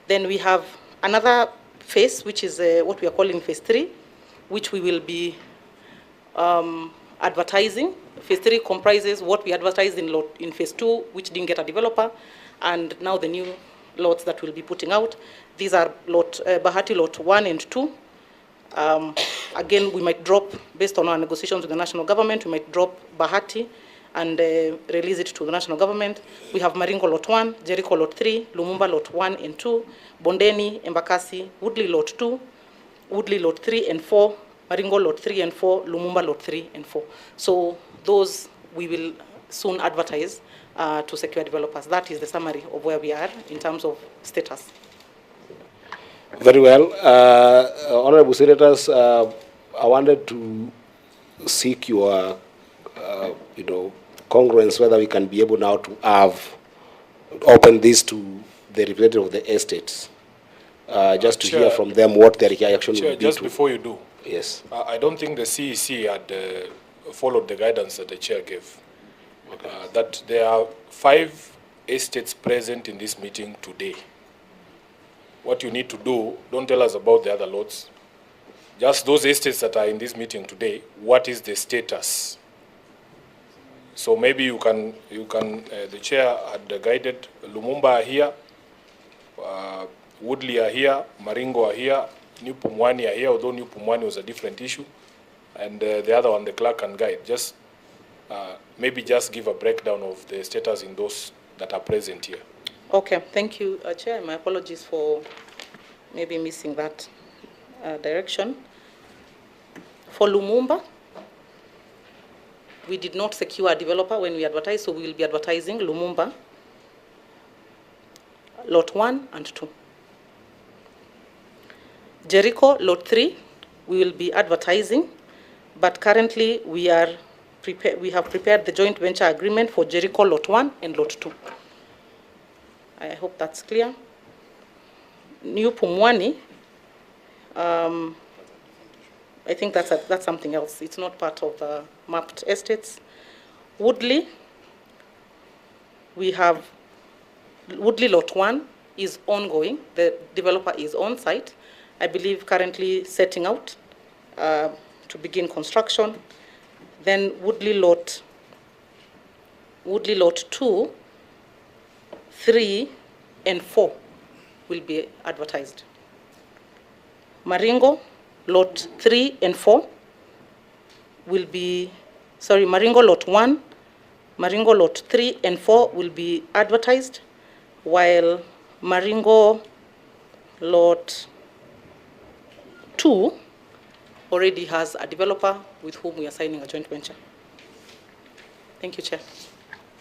Then we have another phase, which is what we are calling phase 3, which we will be advertising. Phase 3 comprises what we advertised in phase 2, which didn't get a developer, and now the new lots that we'll be putting out. These are Bahati Lot 1 and 2. Again, we might drop, based on our negotiations with the national government, we might drop Bahati and release it to the national government. We have Maringo Lot 1, Jericho Lot 3, Lumumba Lot 1 and 2, Bondeni, Embakasi, Woodley Lot 2, Woodley Lot 3 and 4, Maringo Lot 3 and 4, Lumumba Lot 3 and 4. So those we will soon advertise to secure developers. That is the summary of where we are in terms of status. Very well. Honorable Senators, I wanted to seek your, congruence whether we can be able now to open this to the representative of the estates, just to Chair, hear from them what their reaction Chair, would be. just before you do, Yes. I don't think the CEC had followed the guidance that the chair gave. That there are 5 estates present in this meeting today. What you need to do, don't tell us about the other lots. Just those estates that are in this meeting today, what is the status? So maybe you can the chair had guided Lumumba are here, Woodley are here, Maringo are here, New Pumwani are here, although New Pumwani was a different issue. And the other one, the clerk can guide. Just maybe just give a breakdown of the status in those that are present here. Okay, thank you, Chair. My apologies for maybe missing that direction. For Lumumba, we did not secure a developer when we advertised, so we will be advertising Lumumba, Lot 1 and 2. Jericho, Lot 3, we will be advertising, but currently we have prepared the joint venture agreement for Jericho, Lot 1 and Lot 2. I hope that's clear. New Pumwani, I think that's something else. It's not part of the mapped estates. Woodley, we have Woodley Lot 1 is ongoing. The developer is on site. I believe currently setting out to begin construction. Then Woodley Lot 2, 3 and 4 will be advertised. Maringo Lot 3 and 4 will be, Maringo Lot 1, Maringo Lot 3 and 4 will be advertised, while Maringo Lot 2 already has a developer with whom we are signing a joint venture. Thank you, Chair.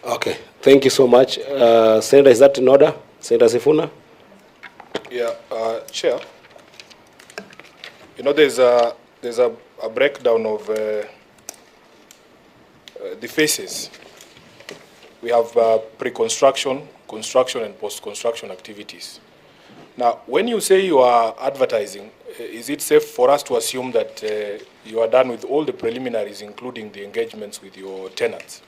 Okay, thank you so much. Senator, is that in order? Senator Sifuna? Yeah, Chair. There's a breakdown of the phases. We have pre-construction, construction, and post-construction activities. Now, when you say you are advertising, is it safe for us to assume that you are done with all the preliminaries, including the engagements with your tenants?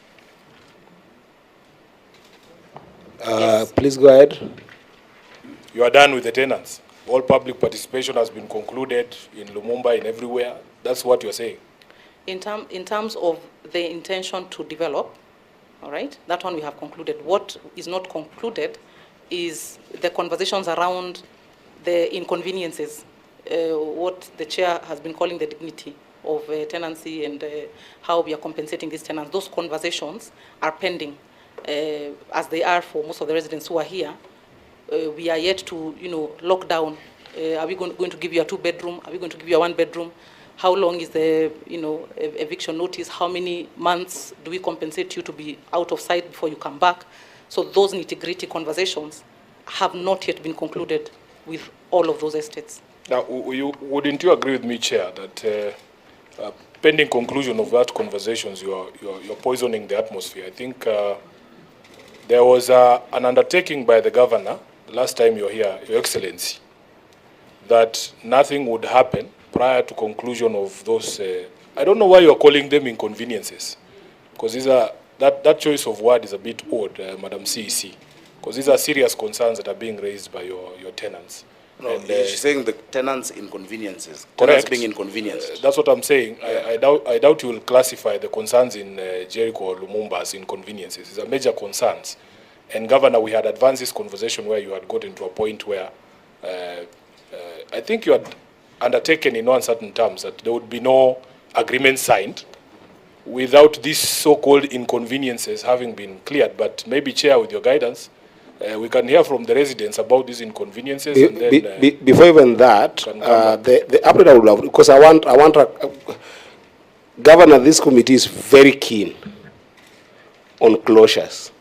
Yes. Please go ahead. You are done with the tenants. All public participation has been concluded in Lumumba, in everywhere. That's what you're saying. In terms of the intention to develop, all right, that one we have concluded. What is not concluded is the conversations around the inconveniences, what the chair has been calling the dignity of tenancy and how we are compensating these tenants. Those conversations are pending, as they are for most of the residents who are here. We are yet to, lock down. Are we going to give you a 2-bedroom? Are we going to give you a 1-bedroom? How long is the, eviction notice? How many months do we compensate you to be out of sight before you come back? So those nitty-gritty conversations have not yet been concluded with all of those estates. Now, wouldn't you agree with me, Chair, that pending conclusion of that conversations, you're poisoning the atmosphere? I think there was an undertaking by the governor last time you were here, Your Excellency, that nothing would happen prior to conclusion of those. I don't know why you're calling them inconveniences, because that choice of word is a bit odd, Madam CEC, because these are serious concerns that are being raised by your tenants. No, and, she's saying the tenants' inconveniences. Correct. Tenants being inconvenienced. That's what I'm saying. I doubt you will classify the concerns in Jericho or Lumumba as inconveniences. These are major concerns. And Governor, we had advanced this conversation where you had gotten to a point where I think you had undertaken in no uncertain terms that there would be no agreement signed without these so-called inconveniences having been cleared. But maybe, Chair, with your guidance, we can hear from the residents about these inconveniences. And then, before even that, the update I would love, because I want Governor, this committee is very keen on closures.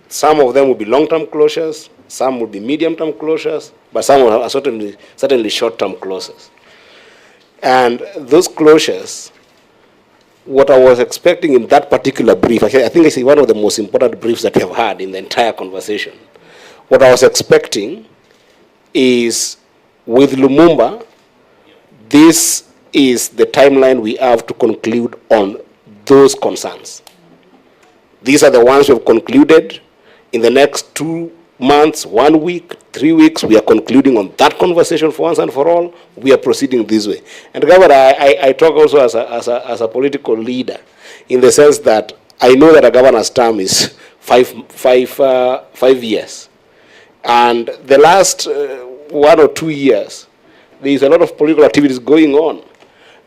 Some of them will be long-term closures, some will be medium-term closures, but some are certainly short-term closures. And those closures, what I was expecting in that particular brief, I think it's one of the most important briefs that we have had in the entire conversation. What I was expecting is, with Lumumba, this is the timeline we have to conclude on those concerns. These are the ones we have concluded. In the next 2 months, 1 week, 3 weeks, we are concluding on that conversation for once and for all. We are proceeding this way. And Governor, I talk also as a political leader, in the sense that I know that a governor's term is 5 years. And the last 1 or 2 years, there is a lot of political activities going on.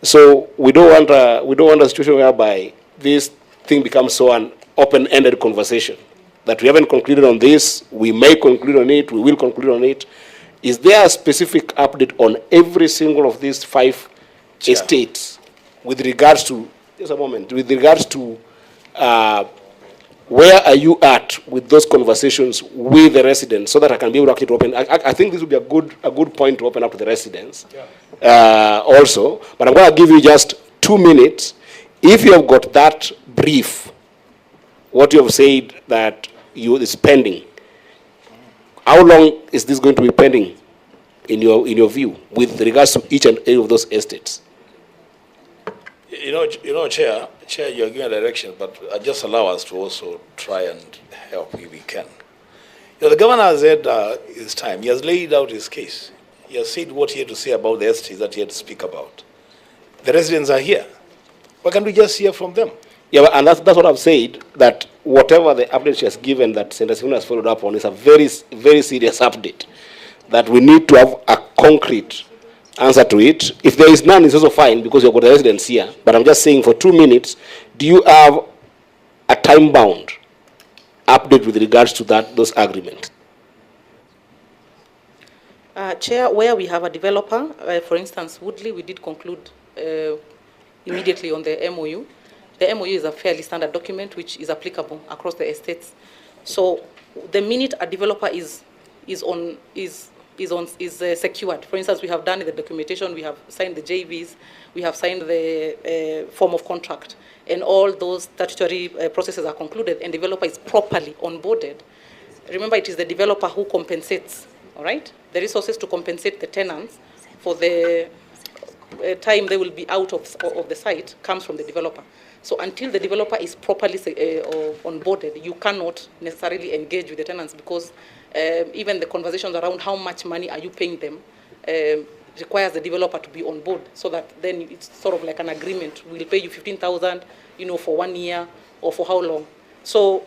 So we don't want a situation whereby this thing becomes so an open-ended conversation, that we haven't concluded on this, we may conclude on it, we will conclude on it. Is there a specific update on every single of these 5 estates with regards to, just a moment, with regards to where are you at with those conversations with the residents, so that I can be able to actually open? I think this would be a good point to open up to the residents also. But I'm going to give you just 2 minutes. If you have got that brief, what you have said that is pending, how long is this going to be pending in your view with regards to each and every of those estates? You know, Chair, you're giving a direction, but just allow us to also try and help if we can. The governor has had his time. He has laid out his case. He has said what he had to say about the estates that he had to speak about. The residents are here. Why can't we just hear from them? Yeah, and that's what I've said, that whatever the update she has given that Senator Sifuna has followed up on is a very, very serious update, that we need to have a concrete answer to it. If there is none, it's also fine, because you've got the residents here. But I'm just saying, for 2 minutes, do you have a time-bound update with regards to those agreements? Chair, where we have a developer, for instance, Woodley, we did conclude immediately on the MOU. The MOU is a fairly standard document which is applicable across the estates. So the minute a developer is secured, for instance, we have done the documentation, we have signed the JVs, we have signed the form of contract, and all those statutory processes are concluded, and developer is properly onboarded. Remember, it is the developer who compensates, all right? The resources to compensate the tenants for the time they will be out of the site comes from the developer. So until the developer is properly onboarded, you cannot necessarily engage with the tenants, because even the conversations around how much money are you paying them requires the developer to be on board, so that then it's sort of like an agreement. We'll pay you 15,000, for 1 year or for how long. So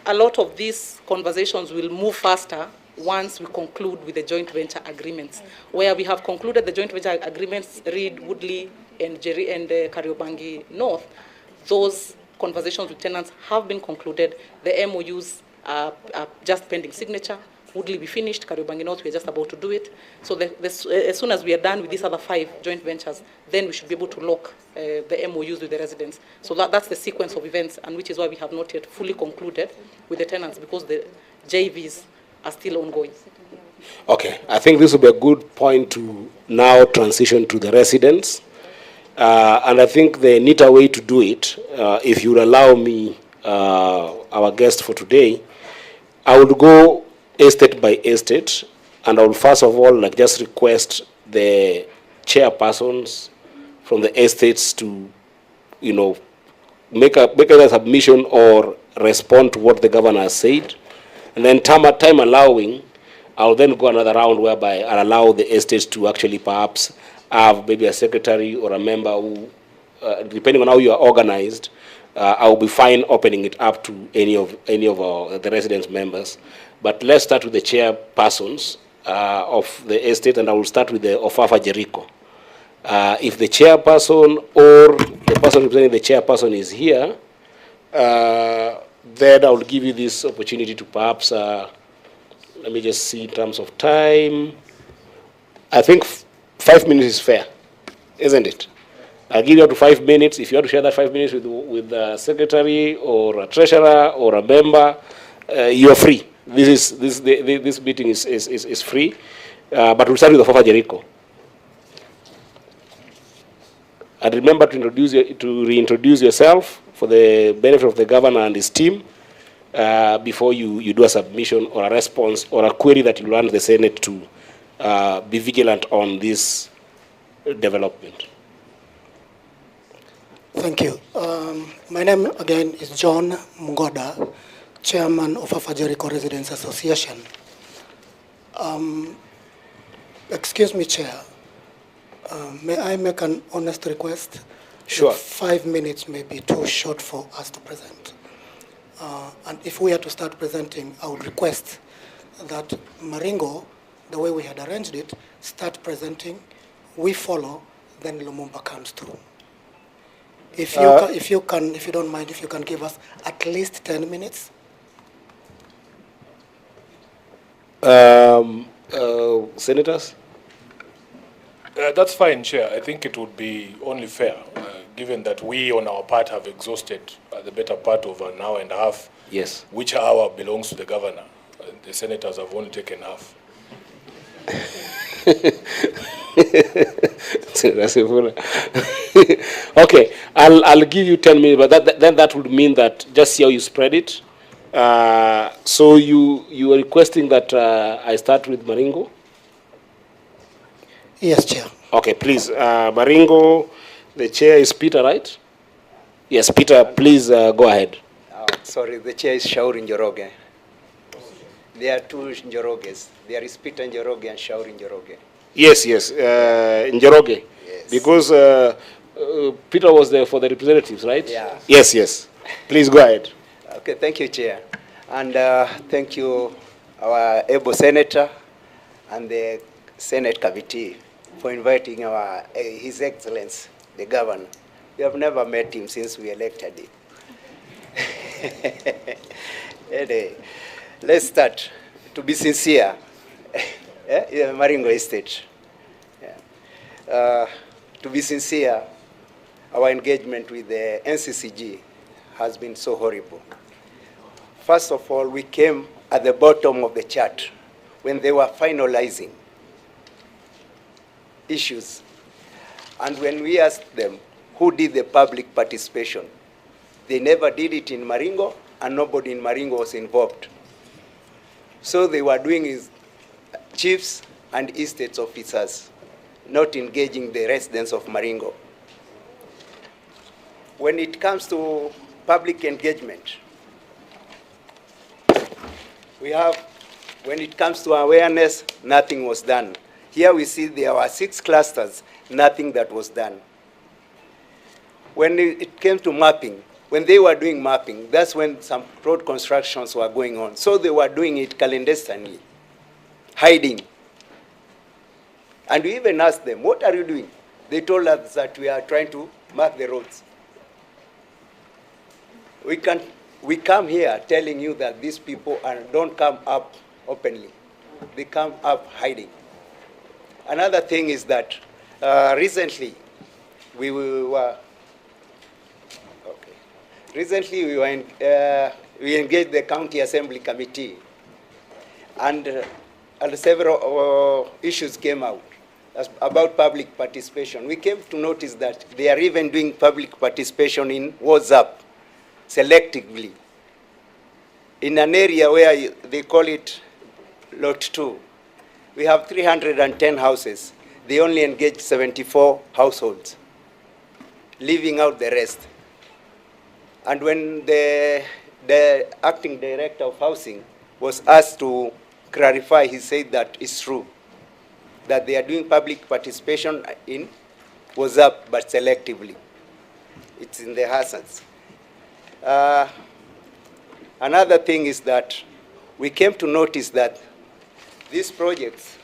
a lot of these conversations will move faster once we conclude with the joint venture agreements. Where we have concluded the joint venture agreements, Reed, Woodley, and Kariobangi North, those conversations with tenants have been concluded. The MOUs are just pending signature. Woodley be finished, Kariobangi North, we're just about to do it. So as soon as we are done with these other 5 joint ventures, then we should be able to lock the MOUs with the residents. So that's the sequence of events, and which is why we have not yet fully concluded with the tenants, because the JVs are still ongoing. Okay, I think this will be a good point to now transition to the residents. And I think the neater way to do it, if you would allow me, our guest for today, I would go estate by estate, and I will first of all just request the chairpersons from the estates to, make a submission or respond to what the governor has said, and then time allowing, I'll then go another round whereby I'll allow the estates to actually perhaps have maybe a secretary or a member who, depending on how you are organized, I will be fine opening it up to any of the residents' members. But let's start with the chairpersons of the estate, and I will start with the Ofafa Jericho. If the chairperson or the person representing the chairperson is here, then I will give you this opportunity to perhaps, let me just see in terms of time. I think 5 minutes is fair, isn't it? I'll give you up to 5 minutes. If you want to share that 5 minutes with a secretary or a treasurer or a member, you're free. This meeting is free, but we'll start with the Ofafa Jericho. And remember to reintroduce yourself for the benefit of the governor and his team before you do a submission or a response or a query that you want the Senate to be vigilant on this development. Thank you. My name again is John Mugoda, Chairman of Ofafa Jericho Residents Association. Excuse me, Chair. May I make an honest request? Sure. 5 minutes may be too short for us to present. And if we are to start presenting, I would request that Maringo, the way we had arranged it, start presenting, we follow, then Lumumba comes through. If you don't mind, if you can give us at least 10 minutes. Senators? That's fine, Chair. I think it would be only fair, given that we on our part have exhausted the better part of an hour and a half. Yes. Which hour belongs to the governor. The senators have only taken half. Okay, I'll give you 10 minutes, but then that would mean that just see how you spread it. So you are requesting that I start with Maringo? Yes, Chair. Okay, please, Maringo, the chair is Peter, right? Yes, Peter, please go ahead. Sorry, the chair is Shauri Njoroge. There are 2 Njoroges. There is Peter Njoroge and Shauri Njoroge. Yes, Njoroge. Yes. Because Peter was there for the representatives, right? Yeah. Yes. Please go ahead. Okay, thank you, Chair. And thank you, our able senator and the Senate committee for inviting His Excellency, the governor. We have never met him since we elected him. Anyway, let's start. To be sincere, Maringo Estate. Yeah. To be sincere, our engagement with the NCCG has been so horrible. First of all, we came at the bottom of the chart when they were finalizing issues. And when we asked them who did the public participation, they never did it in Maringo, and nobody in Maringo was involved. So they were doing is chiefs and estates officers, not engaging the residents of Maringo. when it comes to public engagement, we have, when it comes to awareness, nothing was done. Here we see there were 6 clusters, nothing that was done. When it came to mapping, when they were doing mapping, that's when some road constructions were going on. So they were doing it clandestinely, hiding. And we even asked them, what are you doing? They told us that we are trying to mark the roads. We come here telling you that these people don't come up openly. They come up hiding. Another thing is that recently we engaged the County Assembly Committee, and several issues came out about public participation. We came to notice that they are even doing public participation in WhatsApp selectively in an area where they call it Lot 2. We have 310 houses. They only engage 74 households, leaving out the rest. And when the acting director of housing was asked to clarify, he said that it's true, that they are doing public participation in WhatsApp, but selectively. It's in the hazards. Another thing is that we came to notice that these projects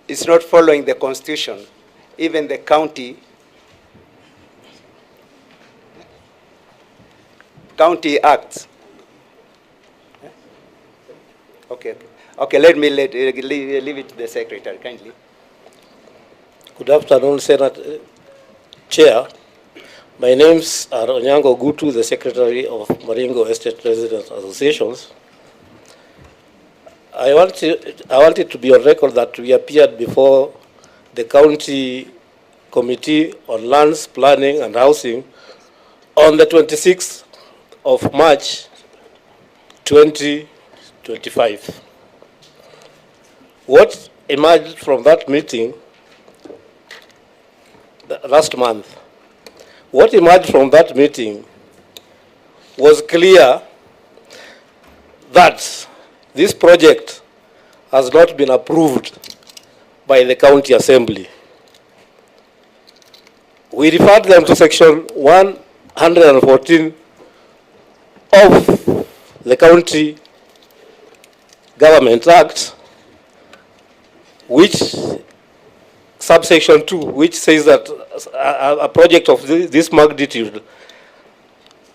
is not following the Constitution, even the county acts. Okay, let me leave it to the secretary, kindly. Good afternoon, Senate Chair. My name's Onyango Gutu, the Secretary of Maringo Estate Residents Associations. I wanted to be on record that we appeared before the County Committee on Lands, Planning and Housing on the 26th of March 2025. What emerged from that meeting last month, what emerged from that meeting was clear that this project has not been approved by the County Assembly. We referred them to Section 114 of the County Government Act, which subsection 2, which says that a project of this magnitude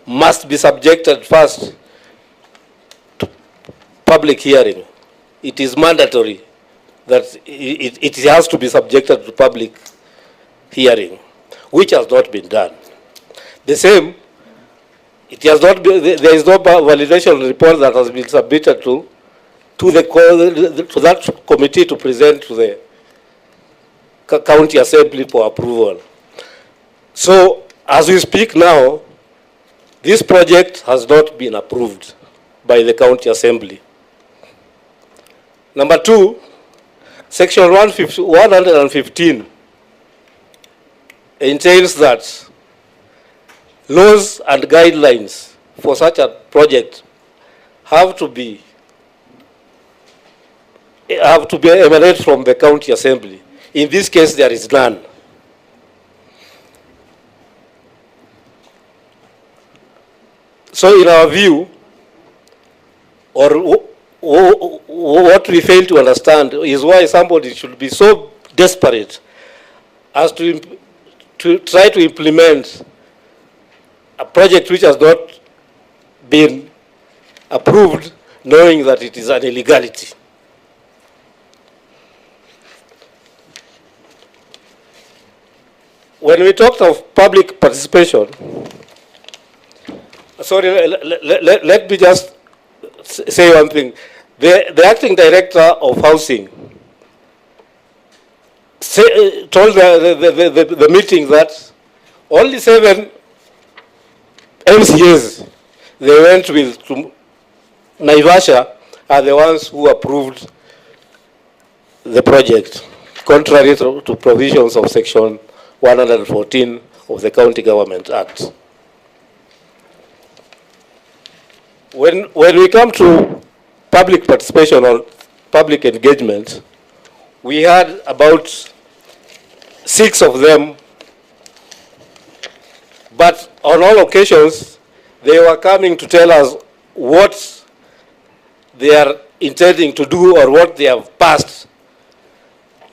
must be subjected first to public hearing. It is mandatory that it has to be subjected to public hearing, which has not been done. The same, it has not been, there is no validation report that has been submitted to that committee to present to the County Assembly for approval. So, as we speak now, this project has not been approved by the County Assembly. Number 2, Section 115 entails that laws and guidelines for such a project have to be emanated from the County Assembly. In this case, there is none. So in our view, or what we fail to understand is why somebody should be so desperate as to try to implement a project which has not been approved, knowing that it is an illegality. When we talked of public participation, sorry, let me just say one thing. The acting director of housing told the meeting that only 7 MCAs they went with to Naivasha are the ones who approved the project, contrary to provisions of Section 114 of the County Government Act. When we come to public participation or public engagement, we had about 6 of them, but on all occasions, they were coming to tell us what they are intending to do or what they have passed,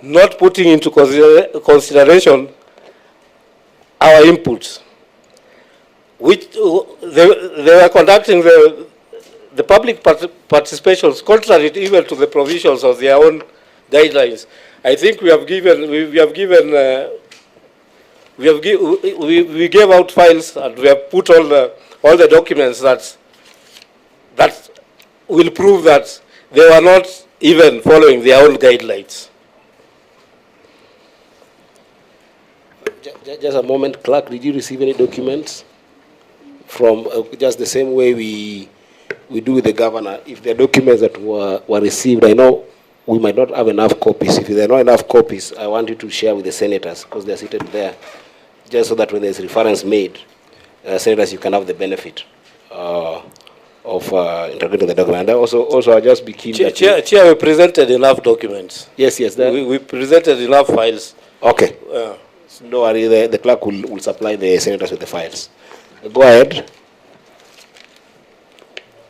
not putting into consideration our input, which they were conducting the public participations contrary even to the provisions of their own guidelines. I think we gave out files and we have put all the documents that will prove that they were not even following their own guidelines. Just a moment, clerk, did you receive any documents from just the same way we do with the governor? If there are documents that were received, I know we might not have enough copies. If there are not enough copies, I want you to share with the senators because they are seated there, just so that when there's reference made, senators, you can have the benefit of integrating the document. And also, I'll just be keen. Chair, we presented enough documents. Yes. We presented enough files. Okay. So don't worry, the clerk will supply the senators with the files. Go ahead.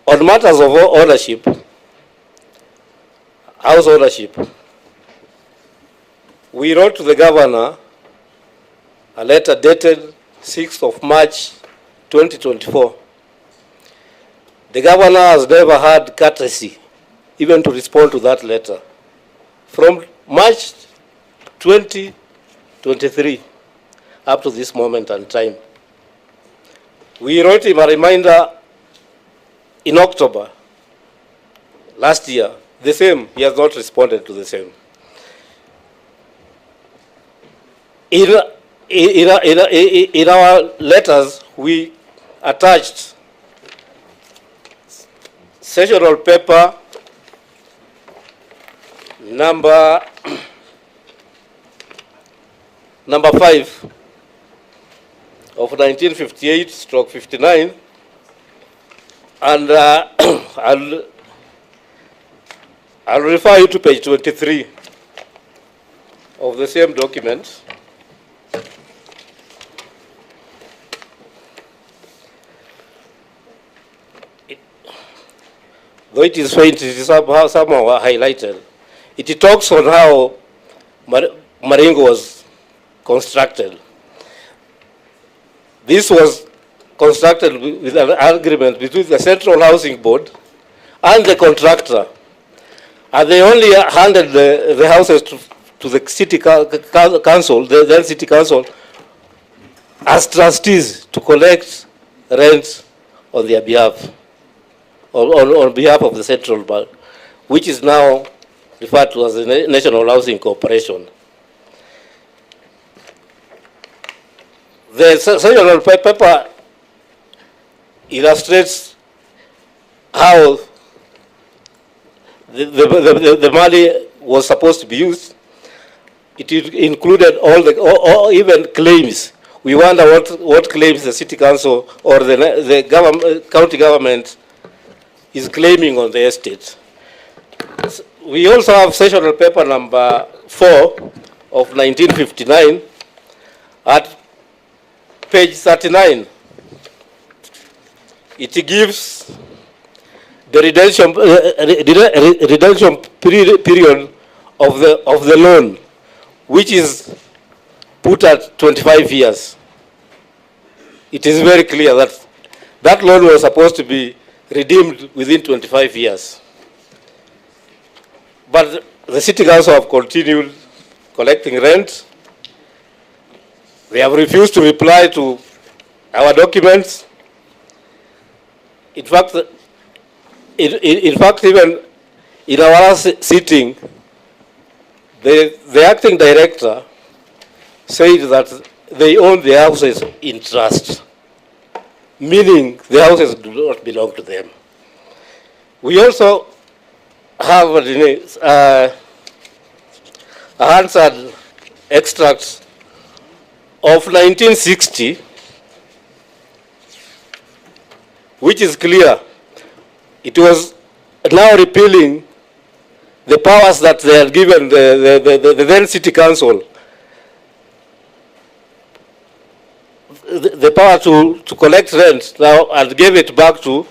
On matters of ownership, house ownership, we wrote to the governor a letter dated 6th of March 2024. The governor has never had courtesy even to respond to that letter. From March 2023 up to this moment and time. We wrote him a reminder in October last year. The same, he has not responded to the same. In our letters, we attached sessional paper number 5 of 1958/59, and I'll refer you to page 23 of the same document. Though it is faint, it is somehow highlighted. It talks on how Maringo was constructed. This was constructed with an agreement between the Central Housing Board and the contractor. And they only handed the houses to the city council, the then city council, as trustees to collect rent on their behalf, on behalf of the Central Bank, which is now referred to as the National Housing Corporation. The sessional paper illustrates how the money was supposed to be used. It included all even claims. We wonder what claims the city council or the county government is claiming on the estate. We also have sessional paper number 4 of 1959 at page 39. It gives the redemption period of the loan, which is put at 25 years. It is very clear that that loan was supposed to be redeemed within 25 years. But the city council have continued collecting rent. They have refused to reply to our documents. In fact, even in our last sitting, the acting director said that they own the houses in trust, meaning the houses do not belong to them. We also have a Hansard extract of 1960, which is clear, it was now repealing the powers that they had given the then city council, the power to collect rent now, and gave it back to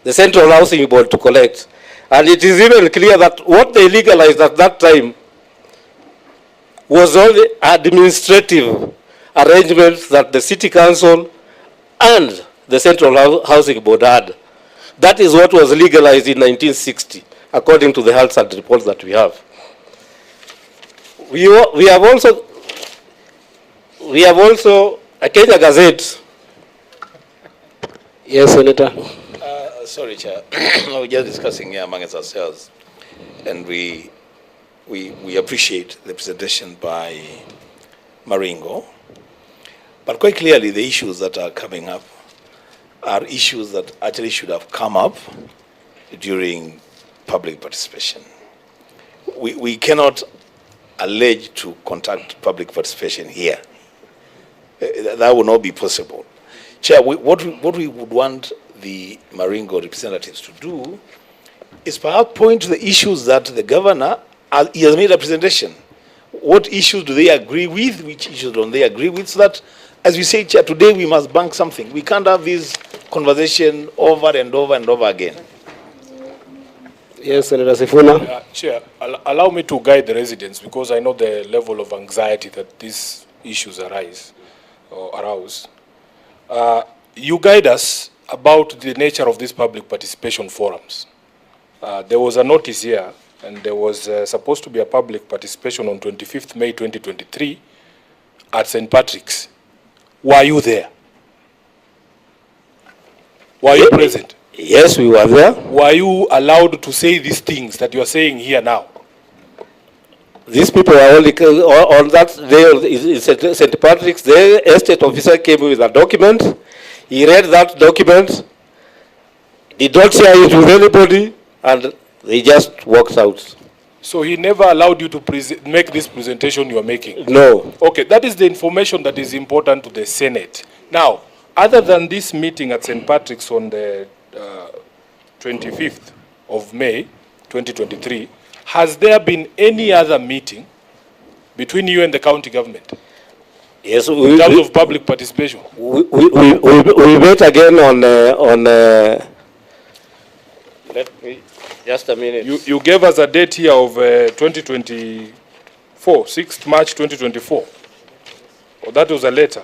the Central Housing Board to collect. And it is even clear that what they legalized at that time was only administrative arrangements that the city council and the Central Housing Board had. That is what was legalized in 1960, according to the Halsad report that we have. We have also a Kenya Gazette. Yes, Senator. Sorry, Chair. We're just discussing here amongst ourselves, and we appreciate the presentation by Maringo, but quite clearly the issues that are coming up are issues that actually should have come up during public participation. We cannot allege to conduct public participation here. That would not be possible. Chair, what we would want the Maringo representatives to do is perhaps point to the issues that the governor he has made a presentation. What issues do they agree with? Which issues don't they agree with? So that, as we say, Chair, today we must bank something. We can't have this conversation over and over and over again. Yes, Senator Sifuna. Chair, allow me to guide the residents, because I know the level of anxiety that these issues arouse. You guide us about the nature of these public participation forums. There was a notice here, and there was supposed to be a public participation on 25th May 2023 at St. Patrick's. Were you there? Were you present? Yes, we were there. Were you allowed to say these things that you are saying here now? These people are only on that day, St. Patrick's, the estate officer came with a document. He read that document, did not share it with anybody, and they just walked out. So he never allowed you to make this presentation you are making? No. Okay, that is the information that is important to the Senate. Now, other than this meeting at St. Patrick's on the 25th of May 2023, has there been any other meeting between you and the county government? Yes, in terms of public participation. We met again on let me just a minute. You gave us a date here of 2024, 6th March 2024. Oh, that was a letter.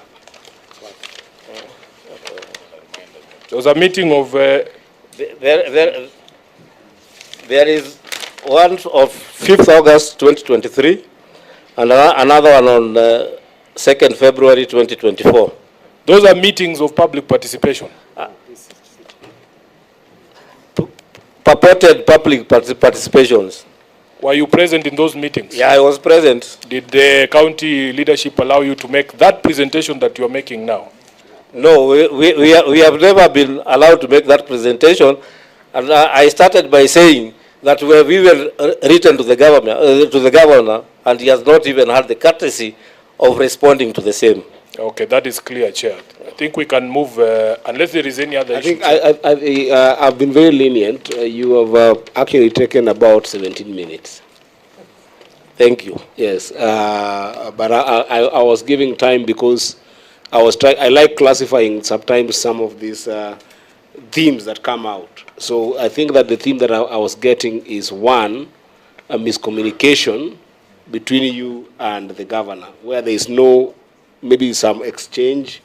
There was a meeting of. There is one of 5th August 2023, and another one on 2nd February 2024. Those are meetings of public participation. Purported public participations. Were you present in those meetings? Yeah, I was present. Did the county leadership allow you to make that presentation that you are making now? No, we have never been allowed to make that presentation. And I started by saying that we were written to the governor, and he has not even had the courtesy of responding to the same. Okay, that is clear, Chair. I think we can move, unless there is any other issue. I've been very lenient. You have actually taken about 17 minutes. Thank you. Yes, but I was giving time because I like classifying sometimes some of these themes that come out. So I think that the theme that I was getting is one, a miscommunication between you and the governor, where there is no, maybe some exchange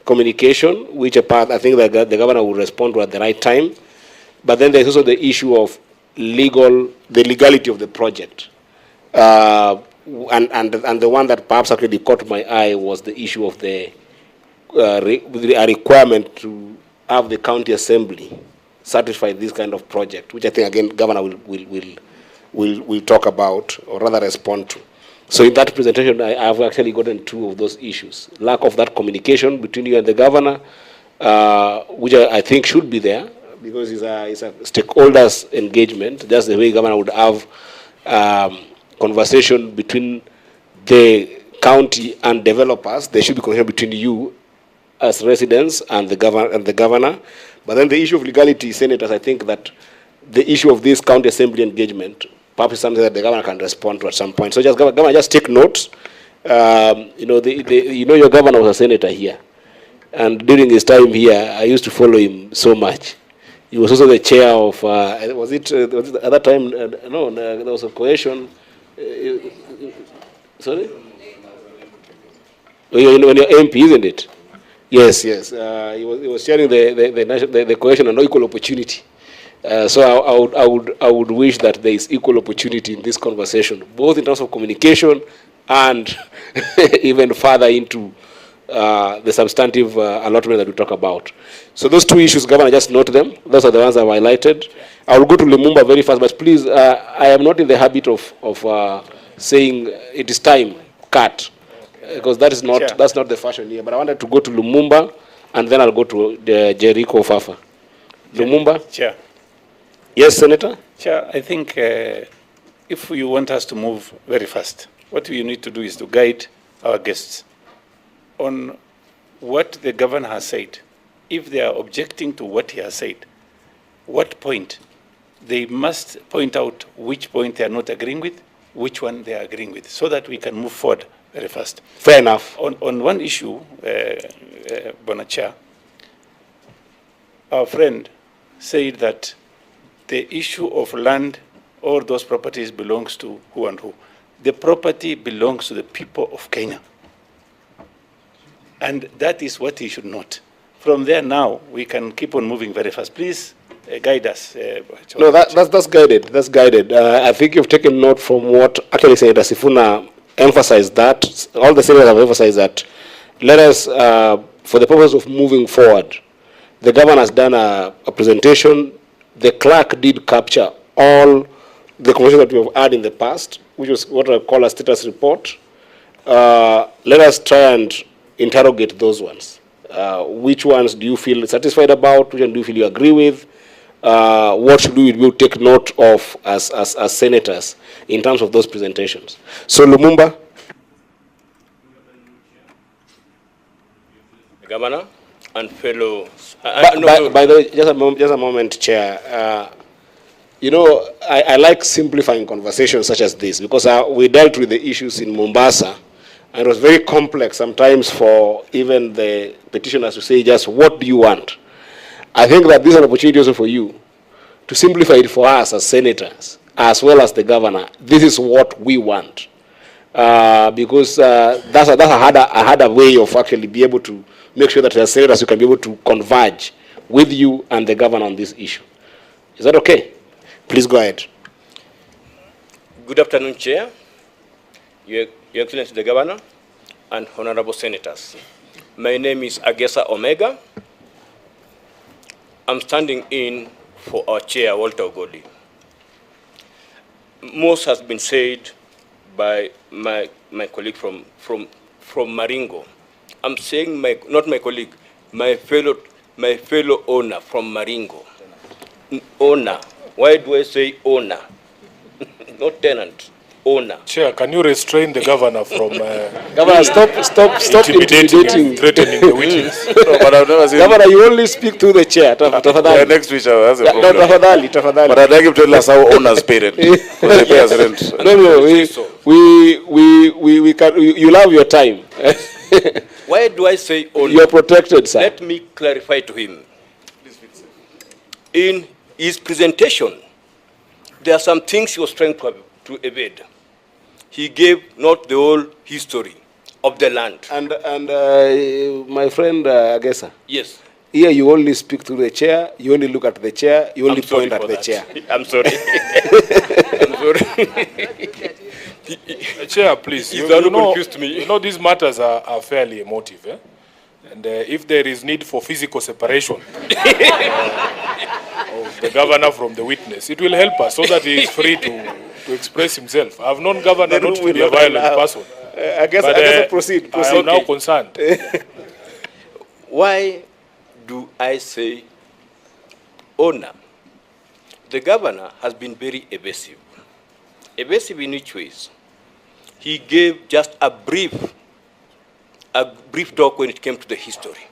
communication, which I think the governor will respond to at the right time. But then there's also the issue of the legality of the project. And the one that perhaps actually caught my eye was the issue of a requirement to have the county assembly certify this kind of project, which I think, again, governor will talk about, or rather respond to. So in that presentation, I have actually gotten two of those issues. Lack of that communication between you and the governor, which I think should be there, because it's a stakeholders engagement, just the way governor would have conversation between the county and developers. There should be connection between you as residents and the governor. But then the issue of legality, senators, I think that the issue of this county assembly engagement perhaps is something that the governor can respond to at some point. So just governor, just take notes. You know, your governor was a senator here, and during his time here, I used to follow him so much. He was also the chair of was it at that time? No, there was a coalition. Sorry. When you're MP, isn't it? Yes, yes. He was chairing the coalition on equal opportunity. So I would wish that there is equal opportunity in this conversation, both in terms of communication and even further into the substantive allotment that we talk about. So those two issues, Governor, just note them. Those are the ones I've highlighted. I will go to Lumumba very fast, but please, I am not in the habit of saying it is time, cut, because that's not the fashion here. But I wanted to go to Lumumba, and then I'll go to Jericho Fafa. Lumumba? Chair. Yes, Senator? Chair, I think if you want us to move very fast, what you need to do is to guide our guests on what the governor has said. If they are objecting to what he has said, what point? They must point out which point they are not agreeing with, which one they are agreeing with, so that we can move forward very fast. Fair enough. On one issue, Bonacha, our friend said that the issue of land or those properties belongs to who and who. The property belongs to the people of Kenya. And that is what he should note. From there now, we can keep on moving very fast. Please guide us. No, that's guided. That's guided. I think you've taken note from what actually Senator Sifuna emphasized that. All the senators have emphasized that. Let us, for the purpose of moving forward, the governor has done a presentation. The clerk did capture all the conversations that we have had in the past, which was what I call a status report. Let us try and interrogate those ones. Which ones do you feel satisfied about? Which one do you feel you agree with? What should we take note of as senators in terms of those presentations? So Lumumba. Governor and fellow. By the way, just a moment, Chair. You know, I like simplifying conversations such as this because we dealt with the issues in Mombasa, and it was very complex sometimes for even the petitioners to say just what do you want. I think that this is an opportunity also for you to simplify it for us as senators, as well as the governor. This is what we want, because that's a harder way of actually be able to make sure that as senators you can be able to converge with you and the governor on this issue. Is that okay? Please go ahead. Good afternoon, Chair, Your Excellency the Governor, and Honorable Senators. My name is Agesa Omega. I'm standing in for our Chair, Walter Ogodi. Most has been said by my colleague from Maringo. I'm saying not my colleague, my fellow owner from Maringo. Owner. Why do I say owner? Not tenant. Owner. Chair, can you restrain the governor from Governor, stop intimidating, threatening the witness? No, but I've never seen. Governor, you only speak to the chair. Yeah, next week has a problem. No, tafadhali. But I'd like him to tell us how owners pay rent. Because they pay us rent. No, we can. You have your time. Why do I say owner? You are protected, sir. Let me clarify to him. In his presentation, there are some things he was trying to evade. He gave not the whole history of the land. And my friend Agesa. Yes. Here you only speak to the chair, you only look at the chair, you only point at the chair. I'm sorry. Chair, please. You know these matters are fairly emotive. Eh? And if there is need for physical separation of the governor from the witness, it will help us so that he is free to express himself. I have known governor not to be a violent person. I guess proceed. I am now concerned. Why do I say owner? The governor has been very evasive. Evasive in which ways? he gave just a brief talk when it came to the history.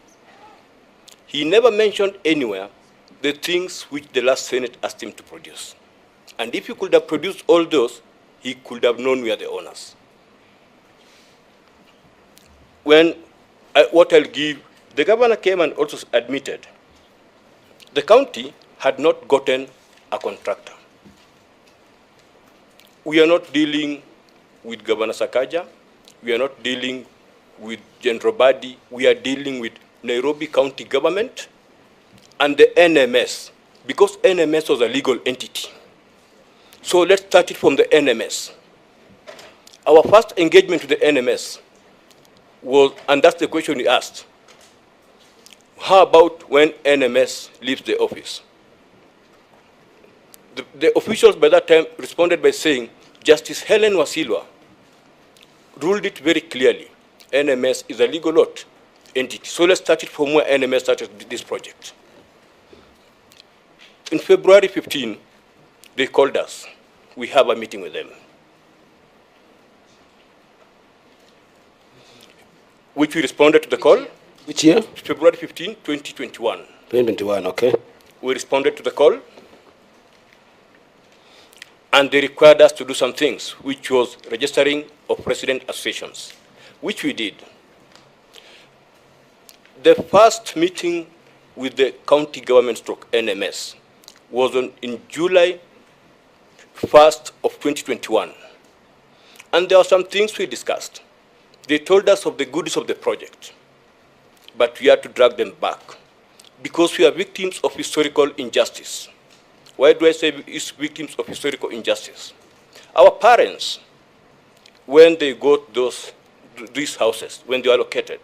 He never mentioned anywhere the things which the last Senate asked him to produce. And if he could have produced all those, he could have known we are the owners. What I'll give, the governor came and also admitted the county had not gotten a contractor. We are not dealing with Governor Sakaja. We are not dealing with General Badi. We are dealing with Nairobi County government and the NMS, because NMS was a legal entity. So let's start it from the NMS. Our first engagement with the NMS was, and that's the question he asked, how about when NMS leaves the office? The officials by that time responded by saying, Justice Helen Wasilwa ruled it very clearly. NMS is a legal entity. So let's start it from where NMS started this project. In February 15, they called us. We have a meeting with them, which we responded to the call. Which year? February 15, 2021. 2021, okay. We responded to the call, and they required us to do some things, which was registering of resident associations, which we did. The first meeting with the county government stroke NMS was in July 1st of 2021. And there are some things we discussed. They told us of the goodies of the project, but we had to drag them back because we are victims of historical injustice. Why do I say victims of historical injustice? Our parents, when they got these houses, when they were allocated,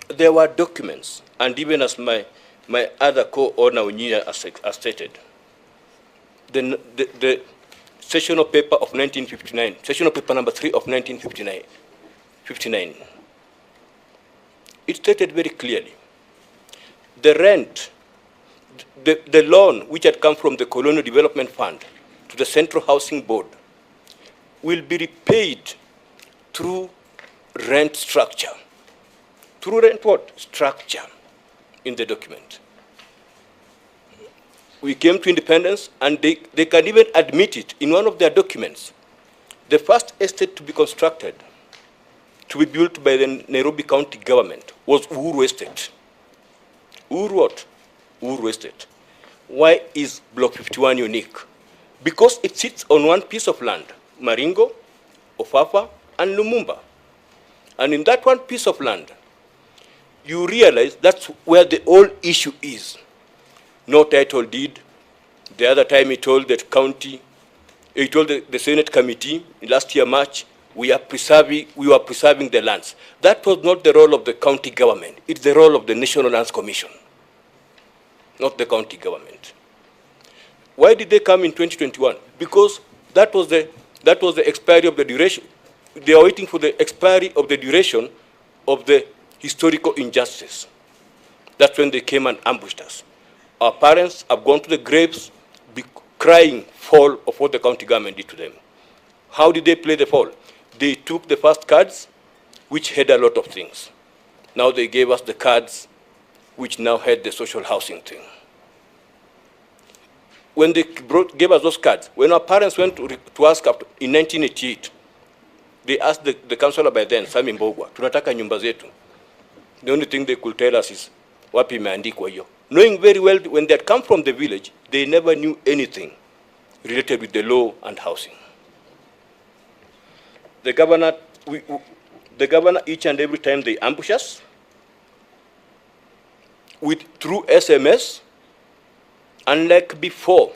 there were documents, and even as my other co-owner has stated, the sessional paper of 1959, sessional paper number 3 of 1959, it stated very clearly, the rent, the loan which had come from the Colonial Development Fund to the Central Housing Board will be repaid through rent structure. Through rent what? Structure in the document. We came to independence, and they can even admit it in one of their documents. The first estate to be constructed, to be built by the Nairobi County government, was Uhuru Estate. Uhuru what? Uhuru Estate. Why is Block 51 unique? Because it sits on one piece of land, Maringo, Ofafa, and Lumumba. And in that one piece of land, you realize that's where the whole issue is. No title deed. The other time he told that county, he told the Senate committee last year March, we were preserving the lands. That was not the role of the county government. It's the role of the National Lands Commission, not the county government. Why did they come in 2021? Because that was the expiry of the duration. They are waiting for the expiry of the duration of the historical injustice. That's when they came and ambushed us. Our parents have gone to the graves crying fall of what the county government did to them. How did they play the fall? They took the first cards, which had a lot of things. Now they gave us the cards, which now had the social housing thing. When they gave us those cards, when our parents went to ask after, in 1988, they asked the councillor by then, Sami Mbogwa, tunataka nyumba zetu. The only thing they could tell us is, wapi imeandikwa hiyo. Knowing very well when they had come from the village, they never knew anything related with the law and housing. The governor, each and every time they ambush us, through SMS, unlike before,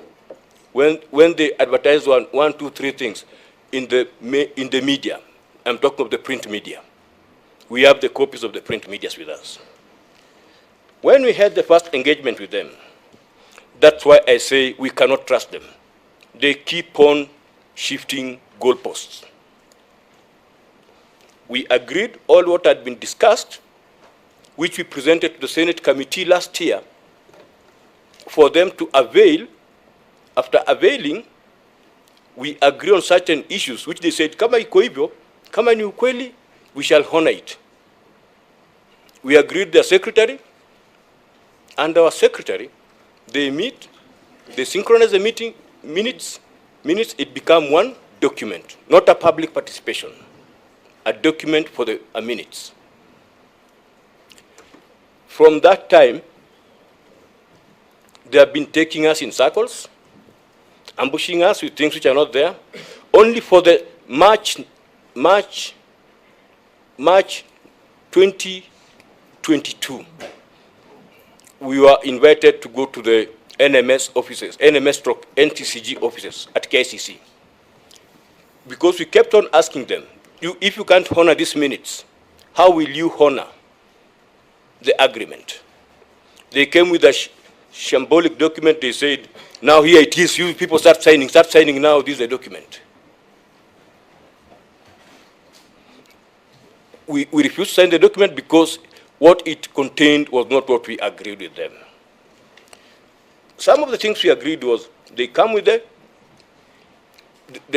when they advertise one, two, three things in the media. I'm talking of the print media. We have the copies of the print medias with us. When we had the first engagement with them, that's why I say we cannot trust them. They keep on shifting goalposts. We agreed all what had been discussed, which we presented to the Senate committee last year, for them to avail. After availing, we agree on certain issues, which they said, kama iko hivyo, kama ni ukweli, we shall honor it. We agreed the secretary, and our secretary, they meet, they synchronize the meeting, minutes, it become one document, not a public participation, a document for the minutes. From that time, they have been taking us in circles, ambushing us with things which are not there. Only for the March 2022, we were invited to go to the NMS offices, NMS/NTCG offices at KICC. Because we kept on asking them, if you can't honor these minutes, how will you honor the agreement? They came with a shambolic document. They said, now here it is, you people start signing now, this is the document. We refused to sign the document because what it contained was not what we agreed with them. Some of the things we agreed was, they come with the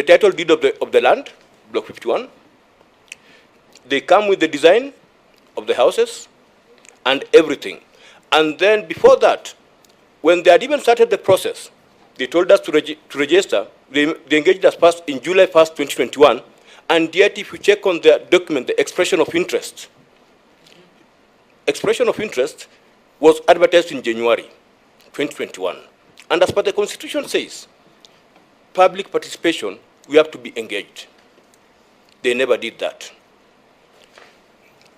title deed of the land, Block 51. They come with the design of the houses and everything. And then before that, when they had even started the process, they told us to register. They engaged us first in July 1st, 2021. And yet, if you check on the document, the expression of interest was advertised in January 2021. And as per the Constitution says, public participation, we have to be engaged. They never did that.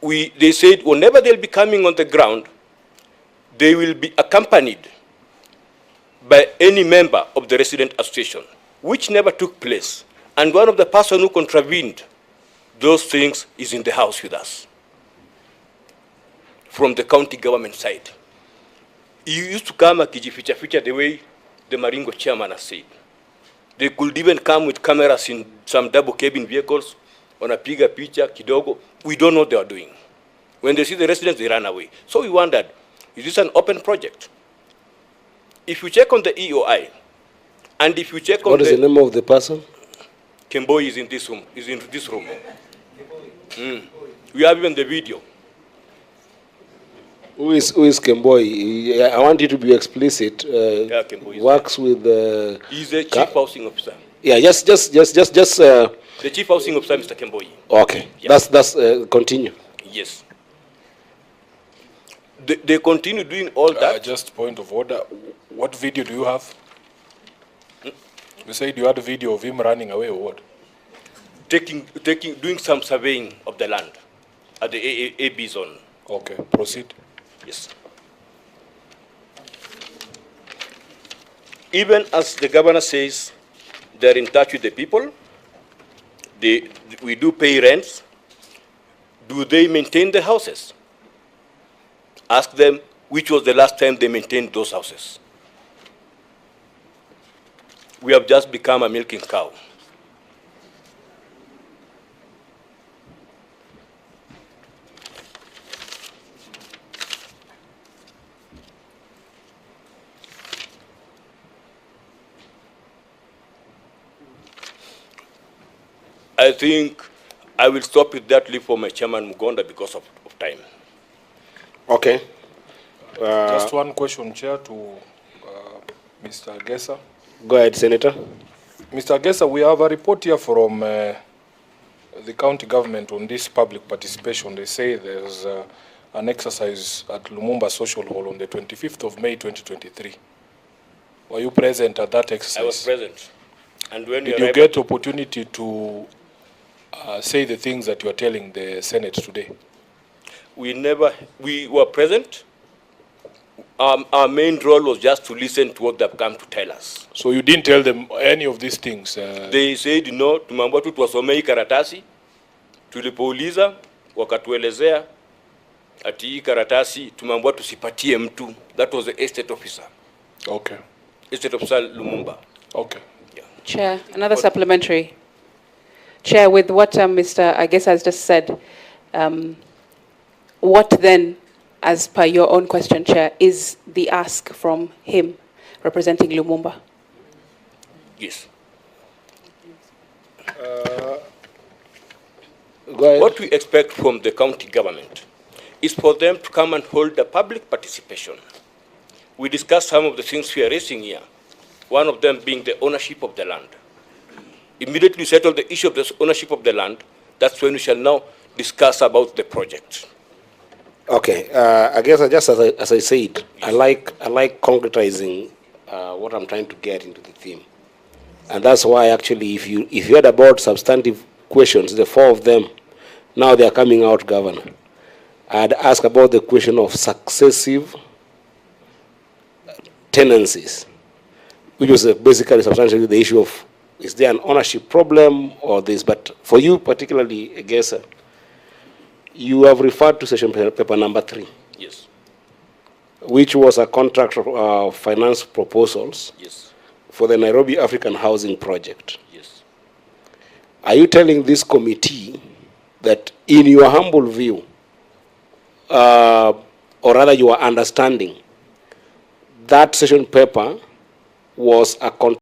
They said whenever they'll be coming on the ground, they will be accompanied by any member of the resident association, which never took place. And one of the person who contravened those things is in the house with us, from the county government side. He used to come akijificha the way the Maringo chairman has said. They could even come with cameras in some double cabin vehicles, wanapiga picha kidogo. We don't know what they are doing. When they see the residents, they run away. So we wondered, is this an open project? If you check on the EOI, and if you check on what is the name of the person? Kemboi is in this room. We have even the video. Who is Kemboi? I want you to be explicit. Yeah, Kemboi works with the. He's the chief housing officer. Yeah, just. The chief housing officer, Mr. Kemboi. Okay, yeah. That's continue. Yes. They continue doing all that. Just point of order. What video do you have? You said you had a video of him running away or what? Doing some surveying of the land at the AB zone. Okay, proceed. Yes. Even as the governor says, they're in touch with the people. We do pay rents. Do they maintain the houses? Ask them which was the last time they maintained those houses. We have just become a milking cow. I think I will stop with that leave for my chairman Mugonda because of time. Okay. Just one question, Chair, to Mr. Gesa. Go ahead, Senator. Mr. Gesa, we have a report here from the county government on this public participation. They say there's an exercise at Lumumba Social Hall on the 25th of May, 2023. Were you present at that exercise? I was present. And when did you get opportunity to say the things that you are telling the Senate today? We were present. Our main role was just to listen to what they've come to tell us. So you didn't tell them any of these things? They said, no, tumeambiwa tu tuwasomei karatasi. Tulipouliza, wakatuelezea, ati hii karatasi, tumeambiwa tusipatie mtu. That was the estate officer. Okay. Estate officer Lumumba. Okay. Yeah. Chair, another supplementary. Chair, with what Mr. Agesa has just said, what then, as per your own question, Chair, is the ask from him representing Lumumba? Yes. Go ahead. What we expect from the county government is for them to come and hold a public participation. We discussed some of the things we are raising here, one of them being the ownership of the land. Immediately settle the issue of the ownership of the land, that's when we shall now discuss about the project. Okay, I guess just as I said, I like concretizing what I'm trying to get into the theme, and that's why actually, if you had about substantive questions, the 4 of them, now they are coming out, Governor. I'd ask about the question of successive tenancies, which was basically substantially the issue of, is there an ownership problem or this? But for you particularly, I guess, you have referred to session paper number 3. Yes. Which was a contract of finance proposals. Yes. For the Nairobi African Housing Project. Yes. Are you telling this committee that in your humble view, or rather your understanding, that session paper was a contract